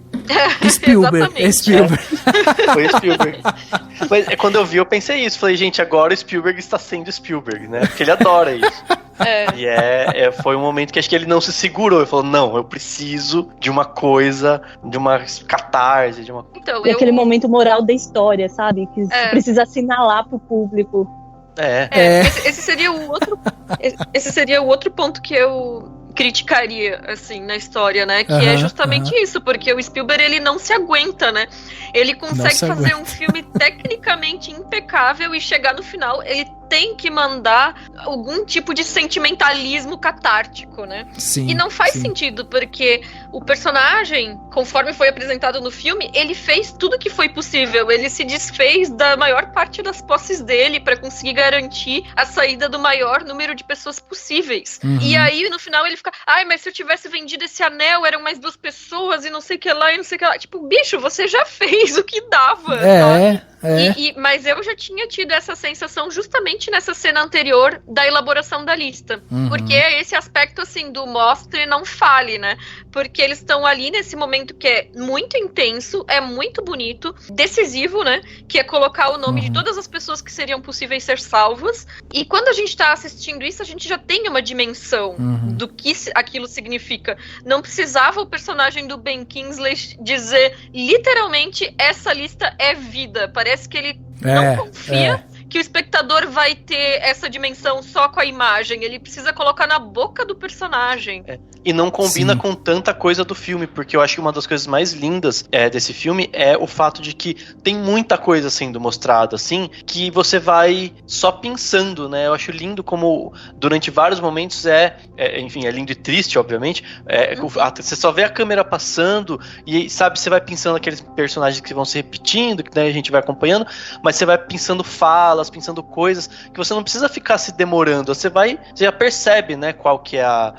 Spielberg. Foi Spielberg. Quando eu vi, eu pensei isso. Falei, gente, agora o Spielberg está sendo Spielberg, né? Porque ele adora isso. E foi um momento que acho que ele não se segurou. Ele falou, não, eu preciso de uma coisa, de uma catarse, de uma... Então, aquele momento moral da história, sabe? Que precisa assinalar pro público. Esse seria o outro ponto que eu criticaria, assim, na história, né? Que é justamente isso, porque o Spielberg, ele não se aguenta, né? Ele consegue fazer um filme tecnicamente impecável e chegar no final, ele tem que mandar algum tipo de sentimentalismo catártico, né? Sim, e não faz sentido, porque o personagem, conforme foi apresentado no filme, ele fez tudo que foi possível. Ele se desfez da maior parte das posses dele para conseguir garantir a saída do maior número de pessoas possíveis. E aí, no final, ele fica, mas se eu tivesse vendido esse anel, eram mais 2 pessoas e não sei o que lá, e não sei o que lá. Tipo, bicho, você já fez o que dava, sabe? Mas eu já tinha tido essa sensação justamente nessa cena anterior da elaboração da lista. Porque é esse aspecto, assim, do mostre e não fale, né? Porque eles estão ali nesse momento que é muito intenso, é muito bonito, decisivo, né? Que é colocar o nome de todas as pessoas que seriam possíveis ser salvas. E quando a gente tá assistindo isso, a gente já tem uma dimensão do que aquilo significa. Não precisava o personagem do Ben Kingsley dizer literalmente, essa lista é vida. Parece que ele não confia que o espectador vai ter essa dimensão só com a imagem. Ele precisa colocar na boca do personagem. E não combina com tanta coisa do filme, porque eu acho que uma das coisas mais lindas desse filme é o fato de que tem muita coisa sendo mostrada, assim, que você vai só pensando, né? Eu acho lindo como durante vários momentos enfim, é lindo e triste, obviamente. Você só vê a câmera passando e, sabe, você vai pensando aqueles personagens que vão se repetindo, que daí a gente vai acompanhando, mas você vai pensando falas, pensando coisas que você não precisa ficar se demorando, você já percebe, né, qual que é a...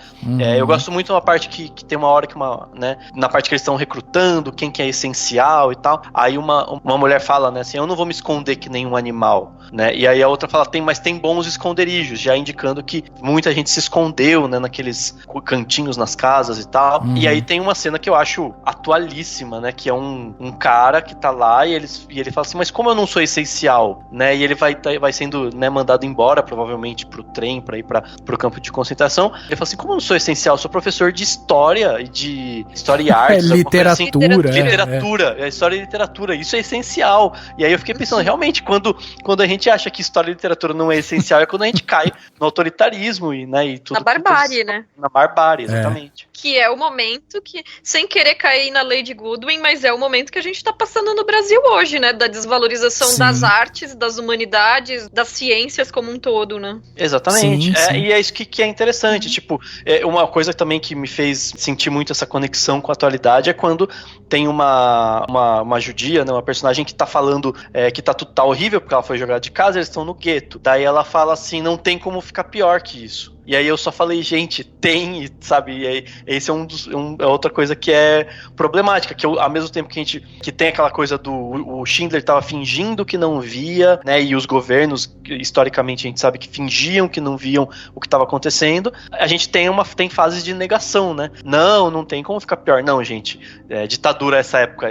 eu gosto muito de uma parte que tem uma hora que né, na parte que eles estão recrutando, quem que é essencial e tal, aí uma mulher fala, né, assim, eu não vou me esconder que nem um animal, né, e aí a outra fala, mas tem bons esconderijos, já indicando que muita gente se escondeu, né, naqueles cantinhos nas casas e tal, e aí tem uma cena que eu acho atualíssima, né, que é um cara que tá lá e ele fala assim, mas como eu não sou essencial, né, e ele vai vai sendo, né, mandado embora, provavelmente pro trem, pra ir pro campo de concentração. Ele fala assim, como eu não sou essencial, eu sou professor de história e artes. Literatura. Literatura, história e literatura, isso é essencial. E aí eu fiquei pensando, realmente, quando a gente acha que história e literatura não é essencial, é quando a gente cai no autoritarismo e, né, e tudo. Na barbárie, né? Na barbárie, exatamente. Que é o momento que, sem querer cair na Lady Goodwin, mas é o momento que a gente tá passando no Brasil hoje, né? Da desvalorização das artes, das humanidades, das ciências como um todo, né? Exatamente. E é isso que é interessante. Tipo, uma coisa também que me fez sentir muito essa conexão com a atualidade é quando tem uma judia, né, uma personagem que tá falando que tá horrível porque ela foi jogada de casa, eles estão no gueto. Daí ela fala assim, não tem como ficar pior que isso. E aí eu só falei, gente, tem, sabe? E aí, esse é outra coisa que é problemática, que ao mesmo tempo que tem aquela coisa o Schindler estava fingindo que não via, né? E os governos, historicamente, a gente sabe que fingiam que não viam o que estava acontecendo. A gente tem fases de negação, né? Não tem como ficar pior. Não, gente, ditadura essa época,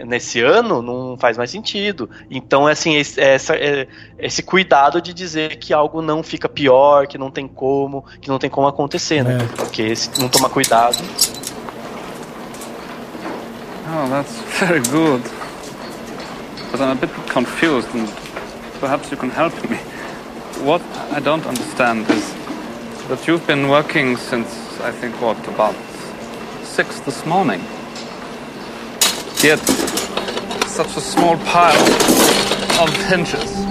nesse ano, não faz mais sentido. Então, assim, esse cuidado de dizer que algo não fica pior, que não tem como acontecer, né? Porque se não tomar cuidado... Oh, that's very good. But I'm a bit confused and perhaps you can help me. What I don't understand is that you've been working since, I think, about 6 this morning. Yet, such a small pile of hinges.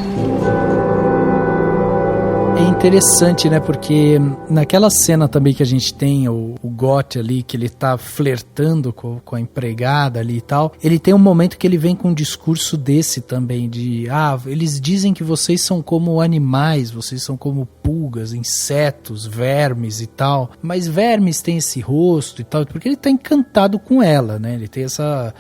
É interessante, né, porque naquela cena também que a gente tem o Gott ali, que ele tá flertando com a empregada ali e tal, ele tem um momento que ele vem com um discurso desse também, de, eles dizem que vocês são como animais, vocês são como pulgas, insetos, vermes e tal, mas vermes têm esse rosto e tal, porque ele tá encantado com ela, né, ele tem essa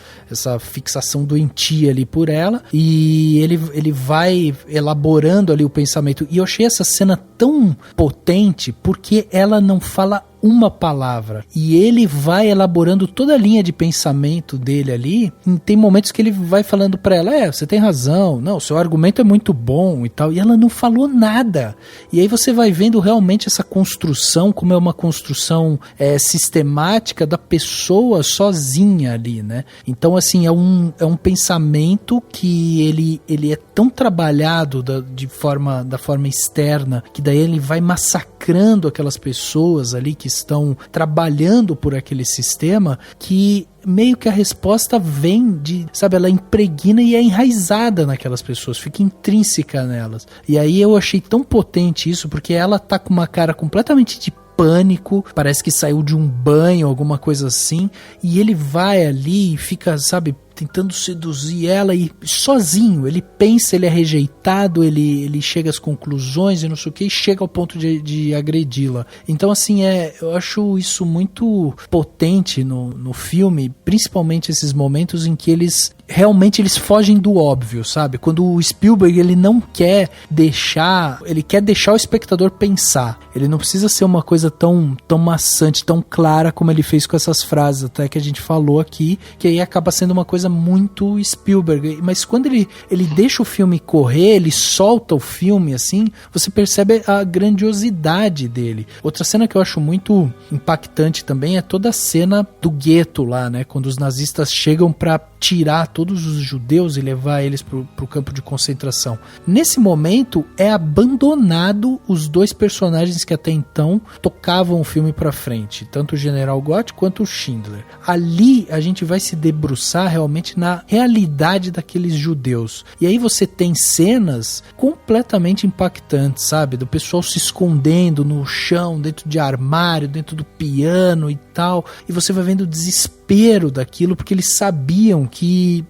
fixação doentia ali por ela, e ele vai elaborando ali o pensamento, e eu achei essa cena tão potente porque ela não fala uma palavra e ele vai elaborando toda a linha de pensamento dele ali, e tem momentos que ele vai falando pra ela, você tem razão, não, seu argumento é muito bom e tal, e ela não falou nada, e aí você vai vendo realmente essa construção, como é uma construção sistemática da pessoa sozinha ali, né, então assim, é um pensamento que ele é tão trabalhado da forma externa, que daí ele vai massacrando aquelas pessoas ali que estão trabalhando por aquele sistema, que meio que a resposta vem ela impregna e é enraizada naquelas pessoas, fica intrínseca nelas. E aí eu achei tão potente isso, porque ela tá com uma cara completamente de pânico, parece que saiu de um banho, alguma coisa assim, e ele vai ali e fica, tentando seduzir ela, e sozinho, ele pensa, ele é rejeitado, ele chega às conclusões e não sei o que, e chega ao ponto de agredi-la. Então assim, eu acho isso muito potente no filme, principalmente esses momentos em que eles fogem do óbvio, sabe? Quando o Spielberg, ele não quer deixar, ele quer deixar o espectador pensar, ele não precisa ser uma coisa tão maçante, tão clara como ele fez com essas frases, até que a gente falou aqui, que aí acaba sendo uma coisa muito Spielberg, mas quando ele deixa o filme correr, ele solta o filme assim, você percebe a grandiosidade dele. Outra cena que eu acho muito impactante também é toda a cena do gueto lá, né, quando os nazistas chegam pra tirar todos os judeus e levar eles pro campo de concentração. Nesse momento é abandonado os dois personagens que até então tocavam o filme pra frente, tanto o General Gott quanto o Schindler. Ali a gente vai se debruçar realmente na realidade daqueles judeus. E aí você tem cenas completamente impactantes, sabe? Do pessoal se escondendo no chão, dentro de armário, dentro do piano e tal. E você vai vendo o desespero daquilo, porque eles sabiam que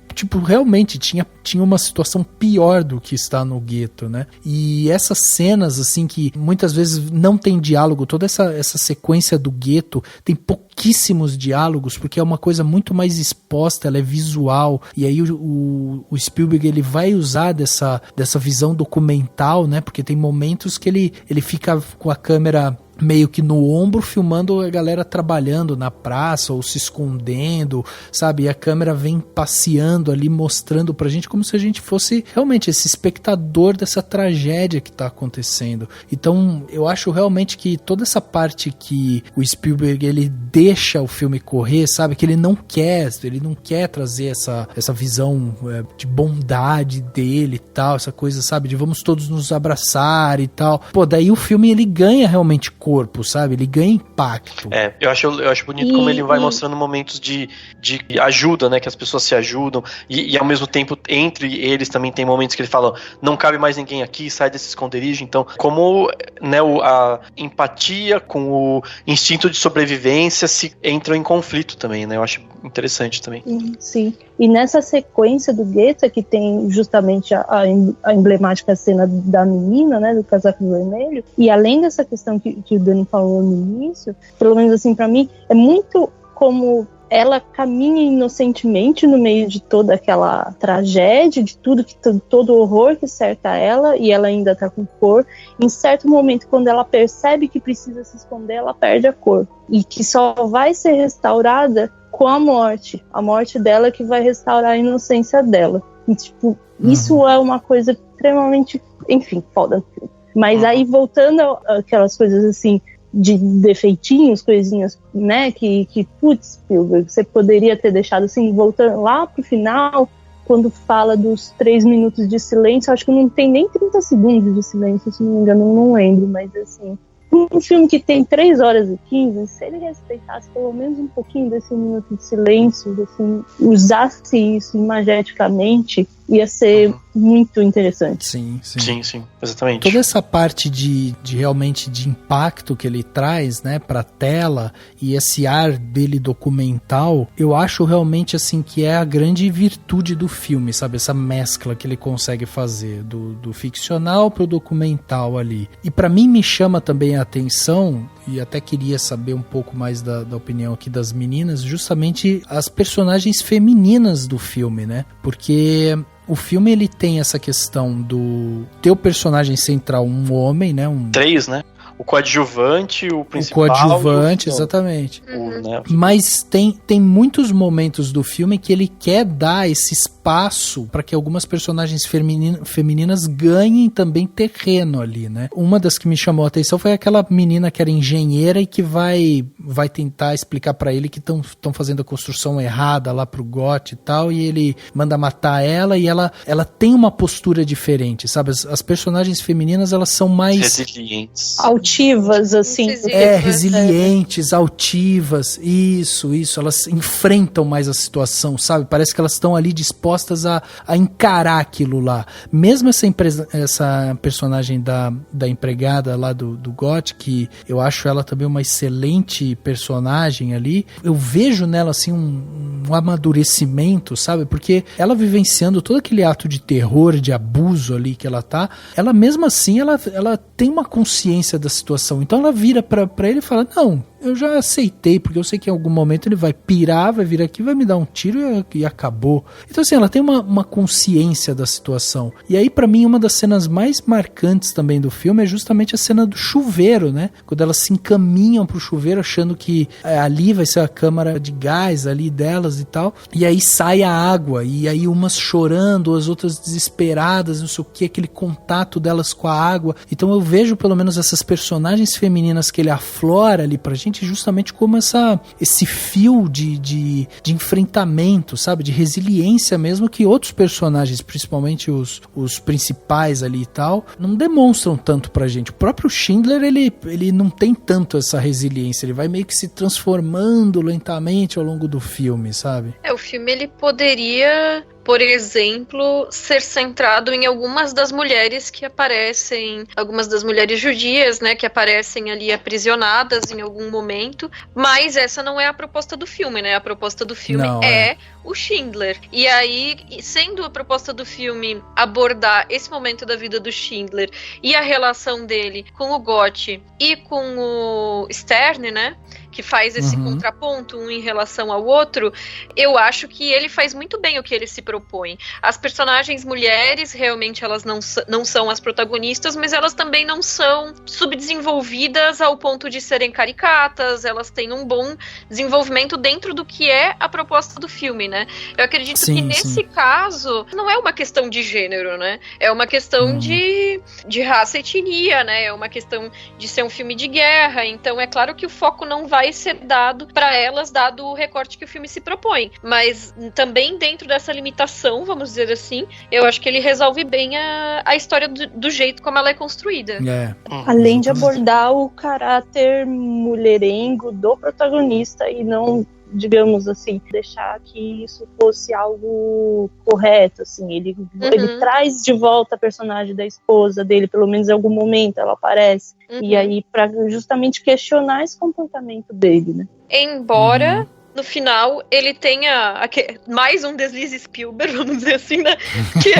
realmente tinha uma situação pior do que está no gueto, né? E essas cenas, assim, que muitas vezes não tem diálogo, toda essa sequência do gueto tem pouquíssimos diálogos, porque é uma coisa muito mais exposta, ela é visual, e aí o Spielberg, ele vai usar dessa visão documental, né? Porque tem momentos que ele fica com a câmera meio que no ombro, filmando a galera trabalhando na praça ou se escondendo, sabe? E a câmera vem passeando ali, mostrando pra gente como se a gente fosse realmente esse espectador dessa tragédia que tá acontecendo. Então, eu acho realmente que toda essa parte que o Spielberg, ele deixa o filme correr, sabe? Que ele não quer trazer essa visão de bondade dele e tal, essa coisa, sabe? De vamos todos nos abraçar e tal. Pô, daí o filme, ele ganha realmente corpo, sabe? Ele ganha impacto. Eu acho bonito como ele vai mostrando momentos de ajuda, né? Que as pessoas se ajudam e ao mesmo tempo entre eles também tem momentos que ele fala, não cabe mais ninguém aqui, sai desse esconderijo. Então, como, né, a empatia com o instinto de sobrevivência se entram em conflito também, né? Eu acho interessante também. Sim. E nessa sequência do Goethe, que tem justamente a emblemática cena da menina, né, do casaco vermelho, e além dessa questão que o Dani falou no início, pelo menos assim, pra mim, é muito como ela caminha inocentemente no meio de toda aquela tragédia, de tudo, todo o horror que cerca ela, e ela ainda tá com cor. Em certo momento, quando ela percebe que precisa se esconder, ela perde a cor. E que só vai ser restaurada com a morte dela, que vai restaurar a inocência dela. E, tipo, isso é uma coisa extremamente, enfim, foda. Mas aí, voltando àquelas coisas assim, de defeitinhos, coisinhas, né, que putz, Spielberg, você poderia ter deixado assim, voltando lá pro final, quando fala dos 3 minutos de silêncio, acho que não tem nem 30 segundos de silêncio, se não me engano, não lembro, mas assim, um filme que tem 3 horas e 15, se ele respeitasse pelo menos um pouquinho desse minuto de silêncio, assim, usasse isso imageticamente, ia ser muito interessante. Sim, exatamente. Toda essa parte de realmente de impacto que ele traz, né, pra tela, e esse ar dele documental, eu acho realmente assim que é a grande virtude do filme, sabe? Essa mescla que ele consegue fazer do ficcional pro documental ali. E pra mim me chama também a atenção, e até queria saber um pouco mais da opinião aqui das meninas, justamente as personagens femininas do filme, né? Porque o filme, ele tem essa questão do teu personagem central, um homem, né? 3, né? O coadjuvante, o principal. O coadjuvante, exatamente. Né? Mas tem muitos momentos do filme que ele quer dar esse espaço para que algumas personagens femininas ganhem também terreno ali, né? Uma das que me chamou a atenção foi aquela menina que era engenheira e que vai tentar explicar para ele que estão fazendo a construção errada lá pro Goethe e tal, e ele manda matar ela, e ela tem uma postura diferente, sabe? As personagens femininas, elas são mais resilientes, altivas, assim. Resilientes, altivas, isso, elas enfrentam mais a situação, sabe? Parece que elas estão ali dispostas a encarar aquilo lá. Mesmo essa personagem da empregada lá do Goethe, que eu acho ela também uma excelente personagem ali, eu vejo nela assim um amadurecimento, sabe? Porque ela vivenciando todo aquele ato de terror, de abuso ali que ela tá, ela mesmo assim, ela tem uma consciência da situação. Então ela vira pra ele e fala, não, eu já aceitei, porque eu sei que em algum momento ele vai pirar, vai vir aqui, vai me dar um tiro e acabou. Então assim, ela tem uma consciência da situação. E aí pra mim uma das cenas mais marcantes também do filme é justamente a cena do chuveiro, né? Quando elas se encaminham pro chuveiro achando que ali vai ser a câmara de gás ali delas e tal, e aí sai a água, e aí umas chorando, as outras desesperadas, não sei o que, aquele contato delas com a água. Então eu vejo pelo menos essas personagens femininas que ele aflora ali pra gente justamente como esse fio de enfrentamento, sabe? De resiliência mesmo, que outros personagens, principalmente os principais ali e tal, não demonstram tanto pra gente. O próprio Schindler, ele não tem tanto essa resiliência, ele vai meio que se transformando lentamente ao longo do filme, sabe? O filme, ele poderia, por exemplo, ser centrado em algumas das mulheres que aparecem, algumas das mulheres judias, né, que aparecem ali aprisionadas em algum momento, mas essa não é a proposta do filme, né? A proposta do filme o Schindler. E aí, sendo a proposta do filme abordar esse momento da vida do Schindler e a relação dele com o Gotti e com o Stern, né? Que faz esse contraponto um em relação ao outro, eu acho que ele faz muito bem o que ele se propõe. As personagens mulheres, realmente, elas não são as protagonistas, mas elas também não são subdesenvolvidas ao ponto de serem caricatas, elas têm um bom desenvolvimento dentro do que é a proposta do filme, né? Eu acredito que nesse caso, não é uma questão de gênero, né? É uma questão de raça e etnia, né? É uma questão de ser um filme de guerra, então é claro que o foco não vai ser dado para elas, dado o recorte que o filme se propõe. Mas também dentro dessa limitação, vamos dizer assim, eu acho que ele resolve bem a história do jeito como ela é construída. Além de abordar o caráter mulherengo do protagonista e não, digamos assim, deixar que isso fosse algo correto, assim, ele traz de volta a personagem da esposa dele, pelo menos em algum momento ela aparece, e aí para justamente questionar esse comportamento dele, né? Embora no final ele tenha mais um deslize Spielberg, vamos dizer assim, né? Que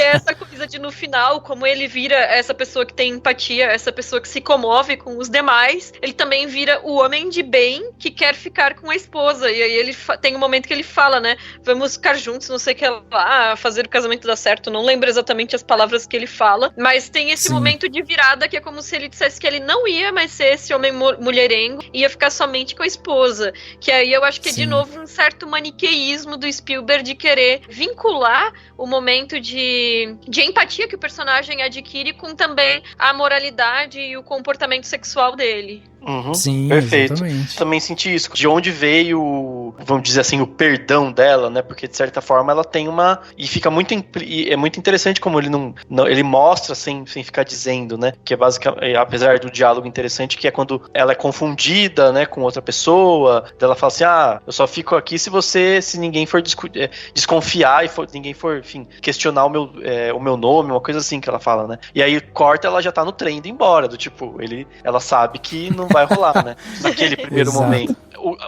é essa coisa de no final, como ele vira essa pessoa que tem empatia, essa pessoa que se comove com os demais, ele também vira o homem de bem que quer ficar com a esposa. E aí ele tem um momento que ele fala, né? Vamos ficar juntos, não sei o que lá, fazer o casamento dar certo. Não lembro exatamente as palavras que ele fala, mas tem esse momento de virada que é como se ele dissesse que ele não ia mais ser esse homem mulherengo, ia ficar somente com a esposa. Que aí eu acho que é de novo um certo maniqueísmo do Spielberg de querer vincular o momento de empatia que o personagem adquire com também a moralidade e o comportamento sexual dele. Sim, perfeito. Exatamente. Também senti isso. De onde veio, vamos dizer assim, o perdão dela, né? Porque de certa forma ela tem uma... E fica muito... É muito interessante como ele não ele mostra sem ficar dizendo, né? Que é basicamente, apesar do diálogo interessante, que é quando ela é confundida, né? Com outra pessoa. Ela fala assim, eu só fico aqui se ninguém for desconfiar e ninguém for, enfim, questionar o meu nome, uma coisa assim que ela fala, né? E aí corta, ela já tá no trem indo embora, do tipo, ela sabe que não vai rolar, né? Naquele primeiro momento.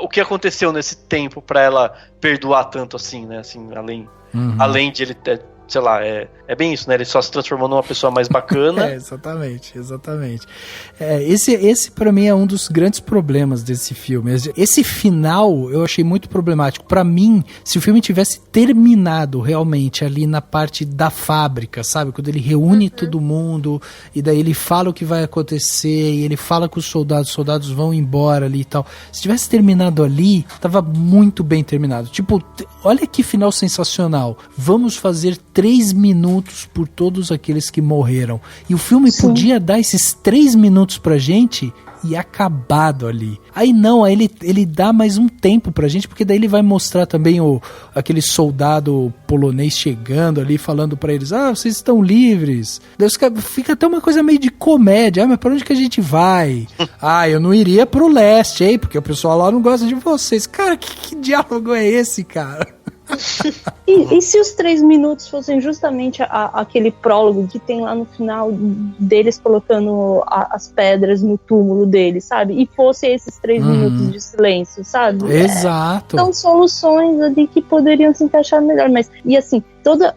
O que aconteceu nesse tempo pra ela perdoar tanto assim, né? Assim, além de ele sei lá, é bem isso, né? Ele só se transformou numa pessoa mais bacana. Exatamente. Esse pra mim é um dos grandes problemas desse filme. Esse final eu achei muito problemático. Pra mim, se o filme tivesse terminado realmente ali na parte da fábrica, sabe? Quando ele reúne todo mundo e daí ele fala o que vai acontecer e ele fala com os soldados vão embora ali e tal. Se tivesse terminado ali, tava muito bem terminado. Tipo, olha que final sensacional. Vamos fazer 3 minutos por todos aqueles que morreram. E o filme podia dar esses 3 minutos pra gente e acabado ali. Aí não, aí ele dá mais um tempo pra gente, porque daí ele vai mostrar também aquele soldado polonês chegando ali, falando pra eles, vocês estão livres. Daí fica até uma coisa meio de comédia, mas pra onde que a gente vai? Eu não iria pro leste, hein, porque o pessoal lá não gosta de vocês. Cara, que diálogo é esse, cara? E se os 3 minutos fossem justamente aquele prólogo que tem lá no final deles colocando as pedras no túmulo deles, sabe? E fosse esses 3 minutos de silêncio, sabe? Exato. São soluções ali que poderiam se encaixar melhor, mas, e assim, toda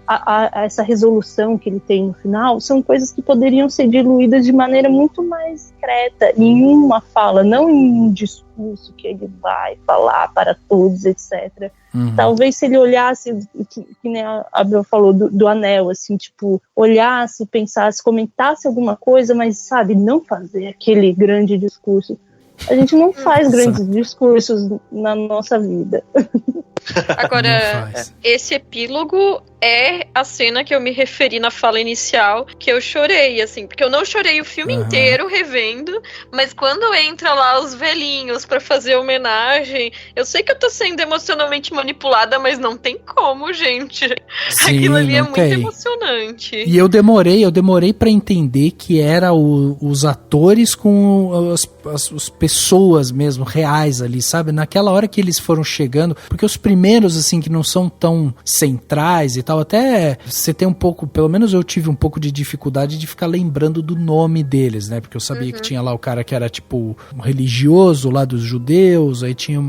essa resolução que ele tem no final são coisas que poderiam ser diluídas de maneira muito mais discreta, em uma fala, não em um discurso que ele vai falar para todos, etc. Talvez se ele olhasse, que nem a Abreu falou do anel, assim, tipo, olhasse, pensasse, comentasse alguma coisa, mas, sabe, não fazer aquele grande discurso. A gente não faz grandes discursos na nossa vida. Agora, esse epílogo é a cena que eu me referi na fala inicial, que eu chorei, assim, porque eu não chorei o filme inteiro revendo, mas quando entra lá os velhinhos pra fazer homenagem, eu sei que eu tô sendo emocionalmente manipulada, mas não tem como, gente. Sim, aquilo ali é muito emocionante. E eu demorei pra entender que era os atores com as pessoas mesmo, reais ali, sabe? Naquela hora que eles foram chegando, porque os primeiros, assim, que não são tão centrais e tal, até você tem um pouco, pelo menos eu tive um pouco de dificuldade de ficar lembrando do nome deles, né? Porque eu sabia que tinha lá o cara que era tipo um religioso lá dos judeus, aí tinha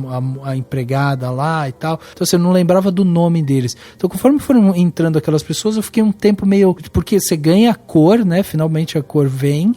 a empregada lá e tal. Então você não lembrava do nome deles. Então conforme foram entrando aquelas pessoas, eu fiquei um tempo meio... Porque você ganha a cor, né? Finalmente a cor vem.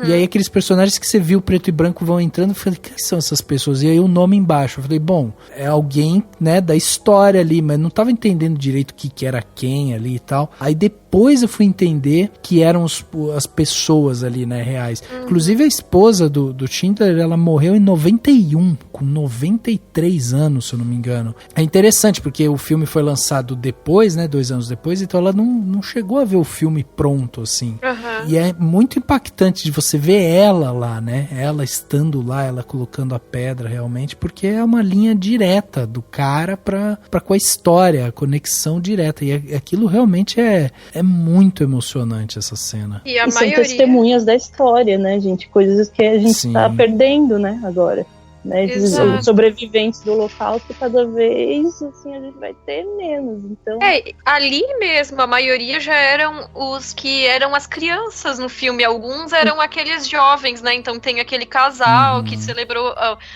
E aí aqueles personagens que você viu preto e branco vão entrando, eu falei, quem são essas pessoas? E aí o nome embaixo, eu falei, bom, é alguém, né, da história ali, mas não tava entendendo direito o que era quem ali e tal. Aí depois eu fui entender que eram as pessoas ali, né, reais. Inclusive a esposa do Schindler, ela morreu em 91, com 93 anos, se eu não me engano. É interessante, porque o filme foi lançado depois, né, 2 anos depois, então ela não chegou a ver o filme pronto, assim. E é muito impactante de você ver ela lá, né, ela estando lá, ela colocando a pedra realmente, porque é uma linha direta do cara pra com a história, a conexão direta, e aquilo realmente é muito emocionante, essa cena. E são testemunhas da história, né, gente, coisas que a gente tá perdendo, né, agora. Né, os sobreviventes do Holocausto, cada vez assim, a gente vai ter menos. Então... ali mesmo, a maioria já eram os que eram as crianças no filme. Alguns eram aqueles jovens, né? Então tem aquele casal que celebrou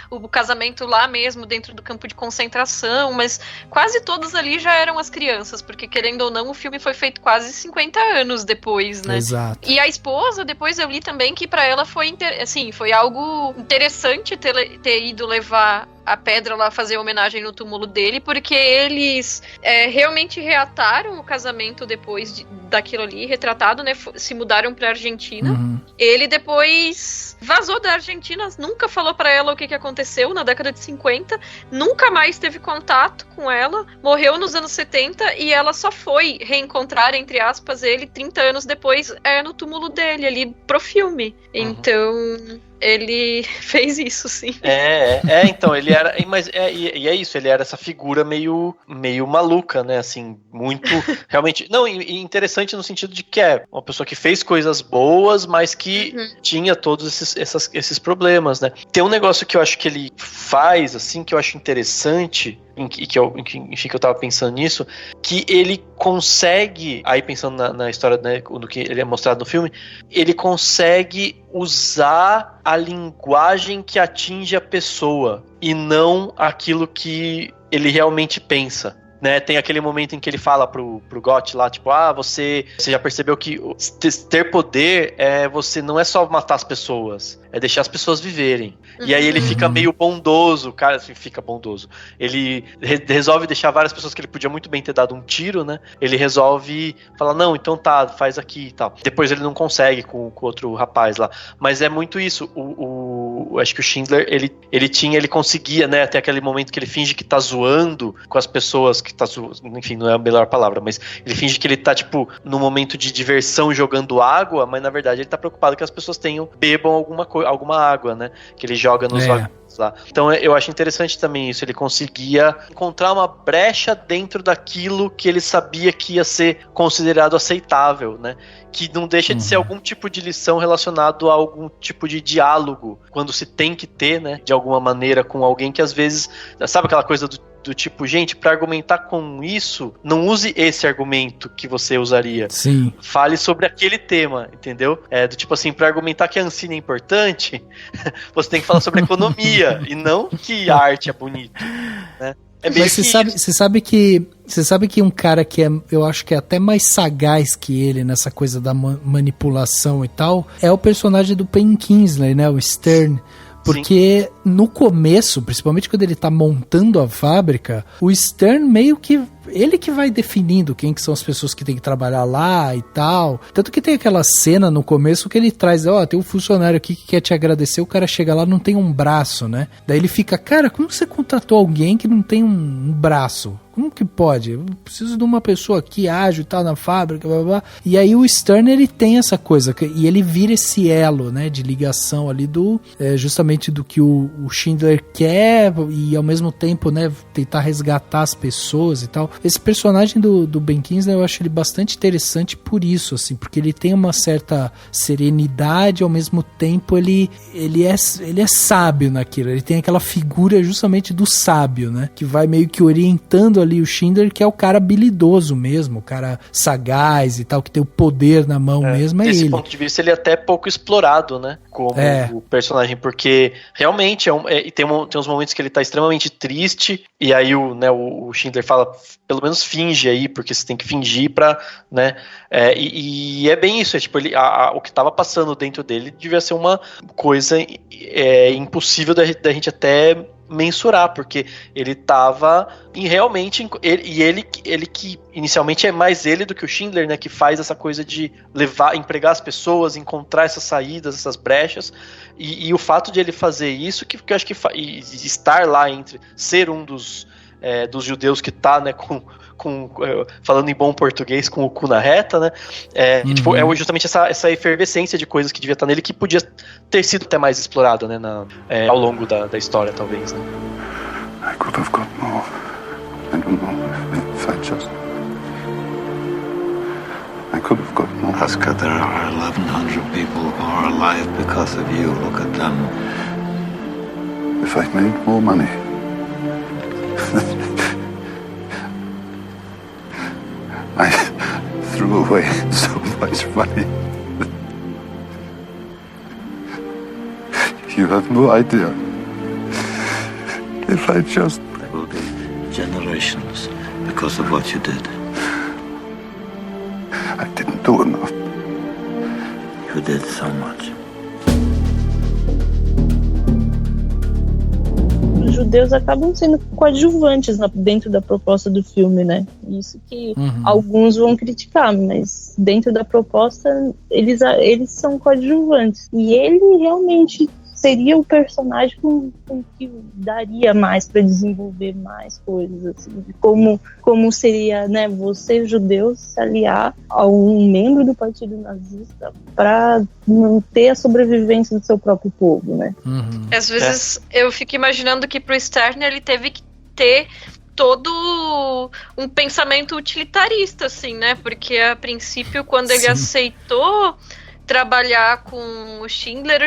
o casamento lá mesmo, dentro do campo de concentração, mas quase todos ali já eram as crianças, porque querendo ou não, o filme foi feito quase 50 anos depois, né? Exato. E a esposa, depois eu li também que pra ela foi, foi algo interessante ter ido levar a pedra lá, fazer homenagem no túmulo dele, porque eles realmente reataram o casamento depois daquilo ali, retratado, né, se mudaram pra Argentina. Ele depois vazou da Argentina, nunca falou pra ela o que aconteceu na década de 50, nunca mais teve contato com ela, morreu nos anos 70 e ela só foi reencontrar, entre aspas, ele 30 anos depois, no túmulo dele, ali pro filme. Então... ele fez isso, sim. Então, ele era... Mas e é isso, ele era essa figura meio maluca, né, assim, muito... Realmente... Não, e interessante no sentido de que é uma pessoa que fez coisas boas, mas que tinha todos esses problemas, né. Tem um negócio que eu acho que ele faz, assim, que eu acho interessante... Enfim, que eu tava pensando nisso, que ele consegue, aí pensando na história, né, no que ele é mostrado no filme, ele consegue usar a linguagem que atinge a pessoa e não aquilo que ele realmente pensa. Né, tem aquele momento em que ele fala pro Gott lá, tipo, você já percebeu que ter poder você não é só matar as pessoas, é deixar as pessoas viverem. E aí ele fica meio bondoso, o cara fica bondoso. Ele resolve deixar várias pessoas que ele podia muito bem ter dado um tiro, né? Ele resolve falar, não, então tá, faz aqui e tal. Depois ele não consegue com o outro rapaz lá. Mas é muito isso, acho que o Schindler, ele conseguia, né, até aquele momento que ele finge que tá zoando com as pessoas que tá zoando, enfim, não é a melhor palavra, mas ele finge que ele tá, tipo, no momento de diversão jogando água, mas na verdade ele tá preocupado que as pessoas bebam alguma água, né, que ele joga nos vagões lá. Então eu acho interessante também isso, ele conseguia encontrar uma brecha dentro daquilo que ele sabia que ia ser considerado aceitável, né, que não deixa de ser algum tipo de lição relacionado a algum tipo de diálogo, quando se tem que ter, né, de alguma maneira com alguém que às vezes, sabe aquela coisa do tipo, gente, pra argumentar com isso, não use esse argumento que você usaria. Sim. Fale sobre aquele tema, entendeu? Do tipo assim, pra argumentar que a Ancine é importante, você tem que falar sobre economia, e não que a arte é bonita, né? Mas você sabe que um cara que eu acho que é até mais sagaz que ele nessa coisa da manipulação e tal, é o personagem do Pen Kingsley, né? O Stern. Porque no começo, principalmente quando ele tá montando a fábrica, o Stern meio que... ele que vai definindo quem que são as pessoas que tem que trabalhar lá e tal. Tanto que tem aquela cena no começo que ele traz, tem um funcionário aqui que quer te agradecer, o cara chega lá, não tem um braço, né? Daí ele fica, cara, como você contratou alguém que não tem um braço? Como que pode? Eu preciso de uma pessoa aqui ágil e tal na fábrica, blá, blá, blá. E aí o Stern, ele tem essa coisa, e ele vira esse elo, né, de ligação ali justamente do que o Schindler quer e ao mesmo tempo, né, tentar resgatar as pessoas e tal. Esse personagem do Ben Kingsley, eu acho ele bastante interessante por isso, assim, porque ele tem uma certa serenidade, ao mesmo tempo ele é sábio naquilo, ele tem aquela figura justamente do sábio, né, que vai meio que orientando ali ali o Schindler, que é o cara habilidoso mesmo, o cara sagaz e tal, que tem o poder na mão mesmo, é ele. Desse ponto de vista, ele é até pouco explorado, né? Como o personagem, porque realmente tem uns momentos que ele tá extremamente triste, e aí o Schindler fala, pelo menos finge aí, porque você tem que fingir pra, né? E é bem isso, tipo, o que tava passando dentro dele devia ser uma coisa impossível da gente até mensurar, porque ele tava realmente, ele que inicialmente é mais ele do que o Schindler, né, que faz essa coisa de empregar as pessoas, encontrar essas saídas, essas brechas, e o fato de ele fazer isso, que eu acho que estar lá entre ser um dos judeus que tá, né, falando em bom português, com o cu na reta, né? Tipo, é justamente essa efervescência de coisas que devia estar nele, que podia ter sido até mais explorada, né? Ao longo da história, talvez, né? I could have got more. I don't know if I just... I could have got more. Oscar, there are 1,100 people who are alive because of you. Look at them. If I made more money... I threw away so much money. You have no idea. If I just... There will be generations because of what you did. I didn't do enough. You did so much. Os judeus acabam sendo coadjuvantes dentro da proposta do filme, né? Isso que alguns vão criticar, mas dentro da proposta eles são coadjuvantes. E ele realmente seria o personagem com que daria mais para desenvolver mais coisas, assim, como seria, né, você judeu se aliar a um membro do partido nazista para manter a sobrevivência do seu próprio povo, né? Às vezes eu fico imaginando que pro Stern ele teve que ter todo um pensamento utilitarista, assim, né? Porque a princípio, quando ele aceitou trabalhar com o Schindler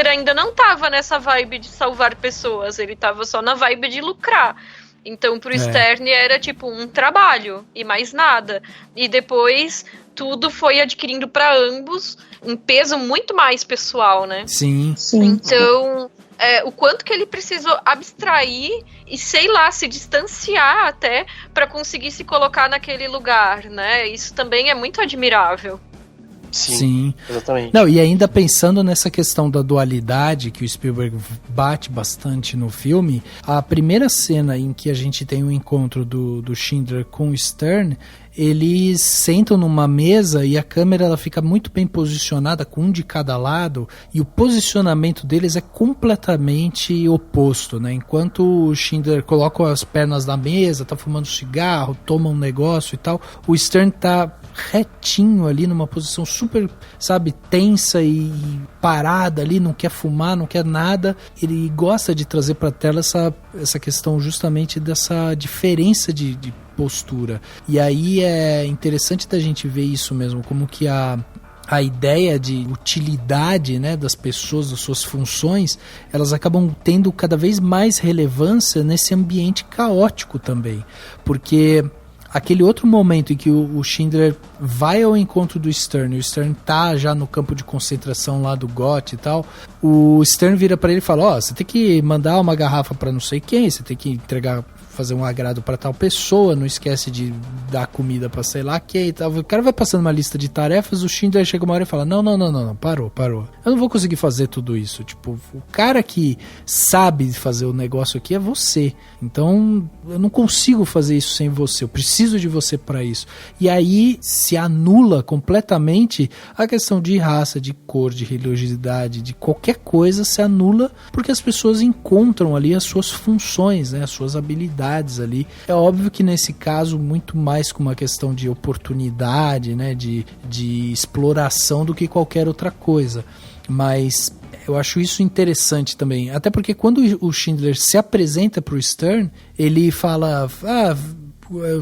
ainda não tava nessa vibe de salvar pessoas, ele tava só na vibe de lucrar. Então pro Stern era tipo um trabalho e mais nada. E depois tudo foi adquirindo para ambos um peso muito mais pessoal, né? Sim. Então, o quanto que ele precisou abstrair e, sei lá, se distanciar até para conseguir se colocar naquele lugar, né? Isso também é muito admirável. Sim, exatamente. Não, e ainda pensando nessa questão da dualidade que o Spielberg bate bastante no filme, a primeira cena em que a gente tem o encontro do Schindler com o Stern, eles sentam numa mesa e a câmera ela fica muito bem posicionada com um de cada lado e o posicionamento deles é completamente oposto, né? Enquanto o Schindler coloca as pernas na mesa, tá fumando cigarro, toma um negócio e tal, o Stern tá retinho ali numa posição super, sabe, tensa e parada ali, não quer fumar, não quer nada. Ele gosta de trazer pra tela essa questão justamente dessa diferença de postura. E aí é interessante da gente ver isso mesmo, como que a ideia de utilidade, né, das pessoas, das suas funções, elas acabam tendo cada vez mais relevância nesse ambiente caótico também. Porque aquele outro momento em que o Schindler vai ao encontro do Stern, e o Stern tá já no campo de concentração lá do Gott e tal, o Stern vira para ele e fala, você tem que mandar uma garrafa para não sei quem, você tem que fazer um agrado para tal pessoa, não esquece de dar comida para sei lá quem e tal. O cara vai passando uma lista de tarefas, o Schindler chega uma hora e fala, não, parou. Eu não vou conseguir fazer tudo isso. Tipo, o cara que sabe fazer o negócio aqui é você. Então, eu não consigo fazer isso sem você. Eu preciso de você para isso. E aí se anula completamente a questão de raça, de cor, de religiosidade, de qualquer coisa se anula porque as pessoas encontram ali as suas funções, né, as suas habilidades ali. É óbvio que nesse caso muito mais com uma questão de oportunidade, né, de exploração do que qualquer outra coisa. Mas eu acho isso interessante também. Até porque quando o Schindler se apresenta para o Stern, ele fala,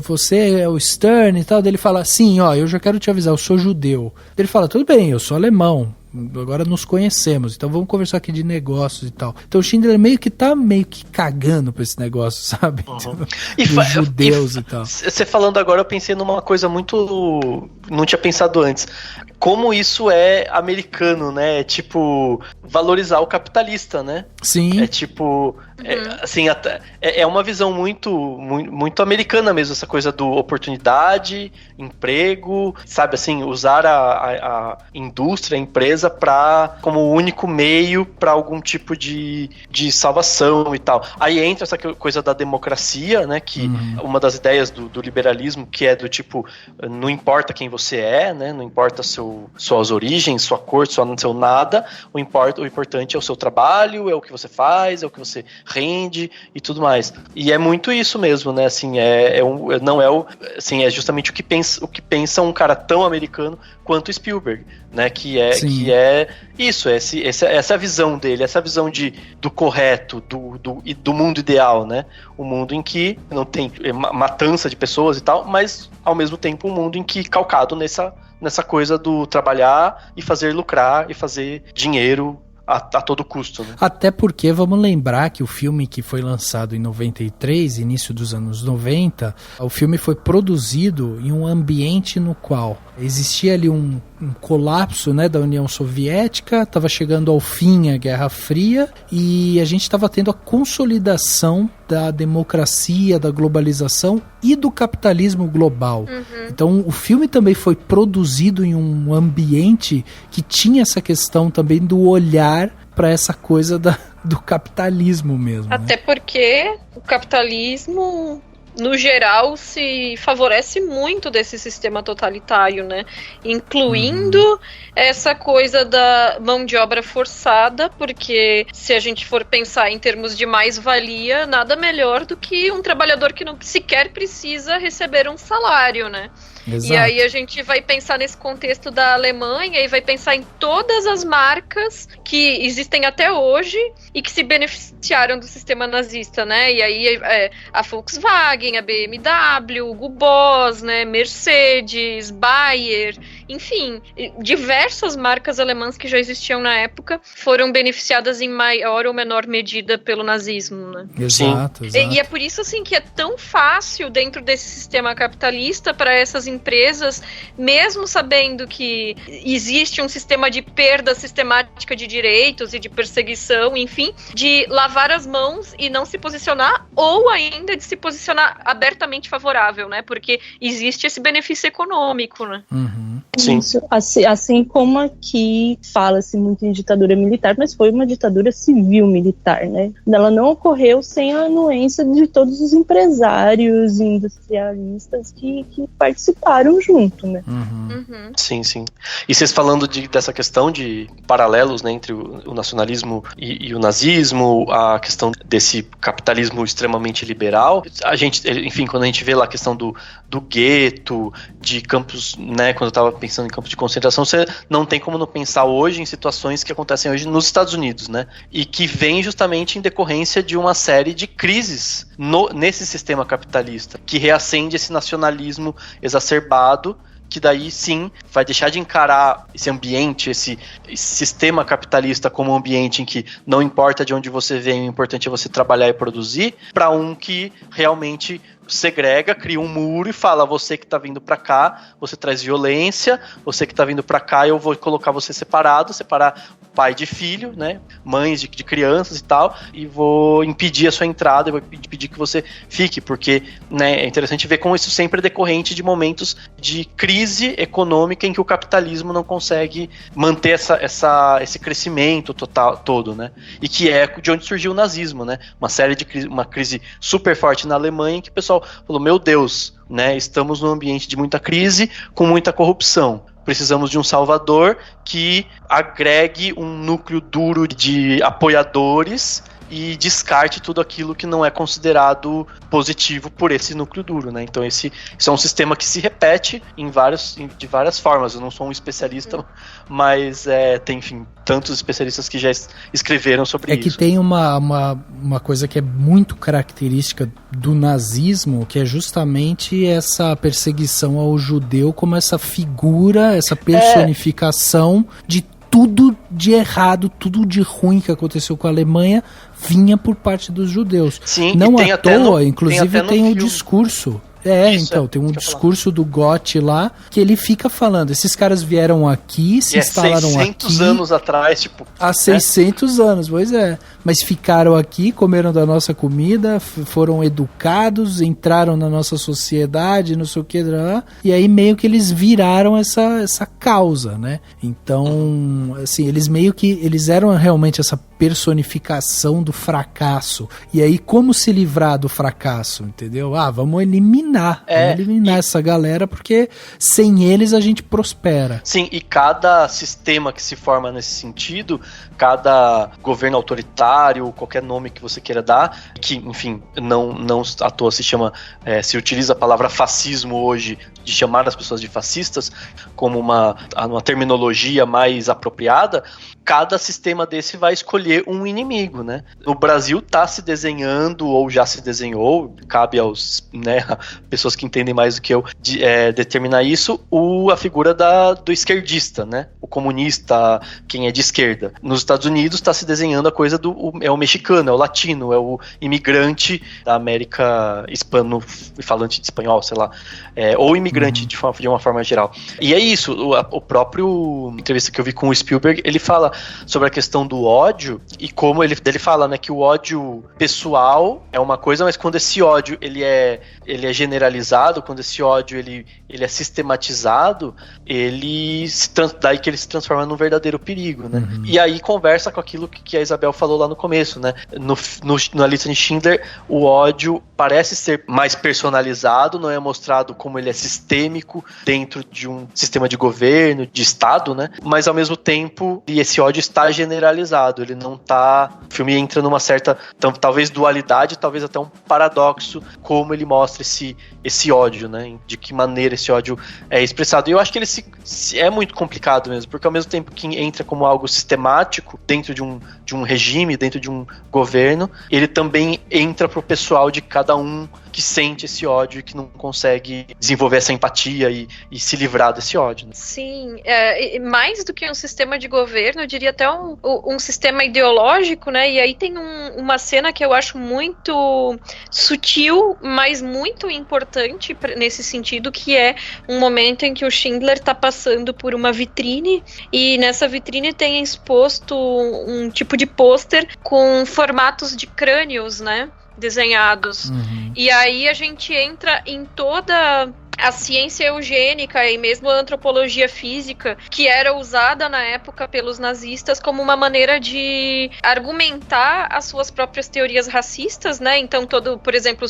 você é o Stern e tal. Daí ele fala, sim, eu já quero te avisar, eu sou judeu. Ele fala, tudo bem, eu sou alemão, agora nos conhecemos, então vamos conversar aqui de negócios e tal. Então o Schindler meio que cagando pra esse negócio, sabe? Dos judeus e tal. Você falando agora, eu pensei numa coisa muito... Não tinha pensado antes. Como isso é americano, né? É tipo, valorizar o capitalista, né? Sim. É tipo... É uma visão muito americana mesmo, essa coisa do oportunidade, emprego, sabe, assim, usar a indústria, a empresa como único meio para algum tipo de salvação e tal. Aí entra essa coisa da democracia, né, que uma das ideias do liberalismo, que é do tipo, não importa quem você é, né, não importa suas origens, sua cor, seu nada, o importante é o seu trabalho, é o que você faz, é o que você rende e tudo mais. E é muito isso mesmo, né? Assim, é justamente o que pensa um cara tão americano quanto Spielberg, né? Que é isso, essa é a visão dele, essa visão do correto, do mundo ideal, né? Um mundo em que não tem matança de pessoas e tal, mas ao mesmo tempo um mundo em que calcado nessa coisa do trabalhar e fazer lucrar e fazer dinheiro a todo custo, né? Até porque vamos lembrar que o filme que foi lançado em 93, início dos anos 90, o filme foi produzido em um ambiente no qual existia ali um colapso, né, da União Soviética, estava chegando ao fim a Guerra Fria e a gente estava tendo a consolidação da democracia, da globalização e do capitalismo global. Então o filme também foi produzido em um ambiente que tinha essa questão também do olhar para essa coisa do capitalismo mesmo. Até porque o capitalismo, no geral, se favorece muito desse sistema totalitário, né? Incluindo essa coisa da mão de obra forçada, porque se a gente for pensar em termos de mais-valia, nada melhor do que um trabalhador que não sequer precisa receber um salário, né? Exato. E aí a gente vai pensar nesse contexto da Alemanha e vai pensar em todas as marcas que existem até hoje e que se beneficiaram do sistema nazista, né? E aí a Volkswagen, a BMW, o Hugo Boss, né? Mercedes, Bayer, enfim, diversas marcas alemãs que já existiam na época foram beneficiadas em maior ou menor medida pelo nazismo, né? Exato. E é por isso, assim, que é tão fácil dentro desse sistema capitalista para essas empresas, mesmo sabendo que existe um sistema de perda sistemática de direitos e de perseguição, enfim, de lavar as mãos e não se posicionar, ou ainda de se posicionar abertamente favorável, né? Porque existe esse benefício econômico, né? Sim. Isso, assim como aqui fala-se muito em ditadura militar, mas foi uma ditadura civil-militar, né? Ela não ocorreu sem a anuência de todos os empresários e industrialistas que participaram junto, né? Sim, sim. E vocês falando dessa questão de paralelos, né, entre o nacionalismo e o nazismo, a questão desse capitalismo extremamente liberal, a gente, enfim, quando a gente vê lá a questão do gueto, de campos, né, quando eu estava pensando em campos de concentração, você não tem como não pensar hoje em situações que acontecem hoje nos Estados Unidos, né, e que vem justamente em decorrência de uma série de crises nesse sistema capitalista, que reacende esse nacionalismo exacerbado, que daí sim vai deixar de encarar esse ambiente, esse sistema capitalista como um ambiente em que não importa de onde você vem, o importante é você trabalhar e produzir, para um que realmente segrega, cria um muro e fala: você que tá vindo pra cá, você traz violência, você que tá vindo pra cá, eu vou colocar você separar pai de filho, né, mães de crianças e tal, e vou impedir a sua entrada, e vou impedir que você fique, porque, né, é interessante ver como isso sempre é decorrente de momentos de crise econômica em que o capitalismo não consegue manter esse crescimento todo, né, e que é de onde surgiu o nazismo, né, uma crise super forte na Alemanha, em que o pessoal falou: meu Deus, né, estamos num ambiente de muita crise, com muita corrupção. Precisamos de um salvador que agregue um núcleo duro de apoiadores e descarte tudo aquilo que não é considerado positivo por esse núcleo duro, né? Então isso é um sistema que se repete de várias formas. Eu não sou um especialista, mas tem, enfim, tantos especialistas que já escreveram sobre isso. É que tem uma coisa que é muito característica do nazismo, que é justamente essa perseguição ao judeu como essa figura, essa personificação de tudo de errado, tudo de ruim que aconteceu com a Alemanha vinha por parte dos judeus. Sim, não e à toa, inclusive tem o discurso. Tem um discurso do Gott lá, que ele fica falando, esses caras vieram aqui, se instalaram 600 aqui... anos atrás, tipo... Há 600 anos, pois é. Mas ficaram aqui, comeram da nossa comida, foram educados, entraram na nossa sociedade, não sei o que, e aí meio que eles viraram essa causa, né? Então, assim, eles eram realmente essa personificação do fracasso. E aí, como se livrar do fracasso, entendeu? Vamos eliminar essa galera, porque sem eles a gente prospera. Sim, e cada sistema que se forma nesse sentido, cada governo autoritário, qualquer nome que você queira dar, que, enfim, não à toa se utiliza a palavra fascismo hoje, de chamar as pessoas de fascistas, como uma terminologia mais apropriada, cada sistema desse vai escolher um inimigo, né? No Brasil tá se desenhando, ou já se desenhou, cabe aos, né, pessoas que entendem mais do que eu, determinar isso, a figura do esquerdista, né? O comunista, quem é de esquerda. Nos Estados Unidos tá se desenhando a coisa é o mexicano, é o latino, é o imigrante da América falante de espanhol, sei lá, ou imigrante de uma forma geral. E é isso, o próprio entrevista que eu vi com o Spielberg, ele fala sobre a questão do ódio e como ele fala, né, que o ódio pessoal é uma coisa, mas quando esse ódio ele é generalizado, quando esse ódio ele é sistematizado, daí que ele se transforma num verdadeiro perigo, né? E aí conversa com aquilo que a Isabel falou lá no começo, né? Na lista de Schindler, o ódio parece ser mais personalizado, não é mostrado como ele é sistêmico dentro de um sistema de governo, de Estado, né? Mas ao mesmo tempo, esse ódio está generalizado, ele não tá... O filme entra numa certa, talvez dualidade, talvez até um paradoxo, como ele mostra esse ódio, né? De que maneira esse ódio é expressado. E eu acho que ele é muito complicado mesmo, porque ao mesmo tempo que entra como algo sistemático dentro de um regime, dentro de um governo, ele também entra pro pessoal de cada um que sente esse ódio e que não consegue desenvolver essa empatia e se livrar desse ódio, né? Sim, mais do que um sistema de governo, eu diria até um sistema ideológico, né? E aí tem uma cena que eu acho muito sutil, mas muito importante nesse sentido, que é um momento em que o Schindler está passando por uma vitrine e nessa vitrine tem exposto um tipo de pôster com formatos de crânios, né? Desenhados. E aí a gente entra em toda a ciência eugênica e mesmo a antropologia física, que era usada na época pelos nazistas como uma maneira de argumentar as suas próprias teorias racistas, né? Então por exemplo,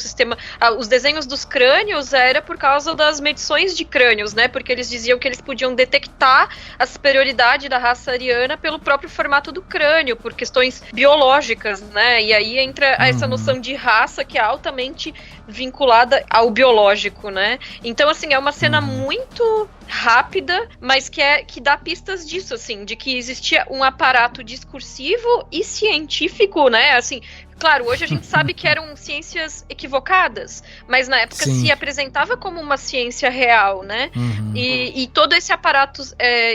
os desenhos dos crânios era por causa das medições de crânios, né? Porque eles diziam que eles podiam detectar a superioridade da raça ariana pelo próprio formato do crânio, por questões biológicas, né? E aí entra essa noção de raça que é altamente vinculada ao biológico, né? Então, assim, é uma cena muito rápida, mas que dá pistas disso, assim, de que existia um aparato discursivo e científico, né? Assim, claro, hoje a gente sabe que eram ciências equivocadas, mas na época se apresentava como uma ciência real, né? E todo esse aparato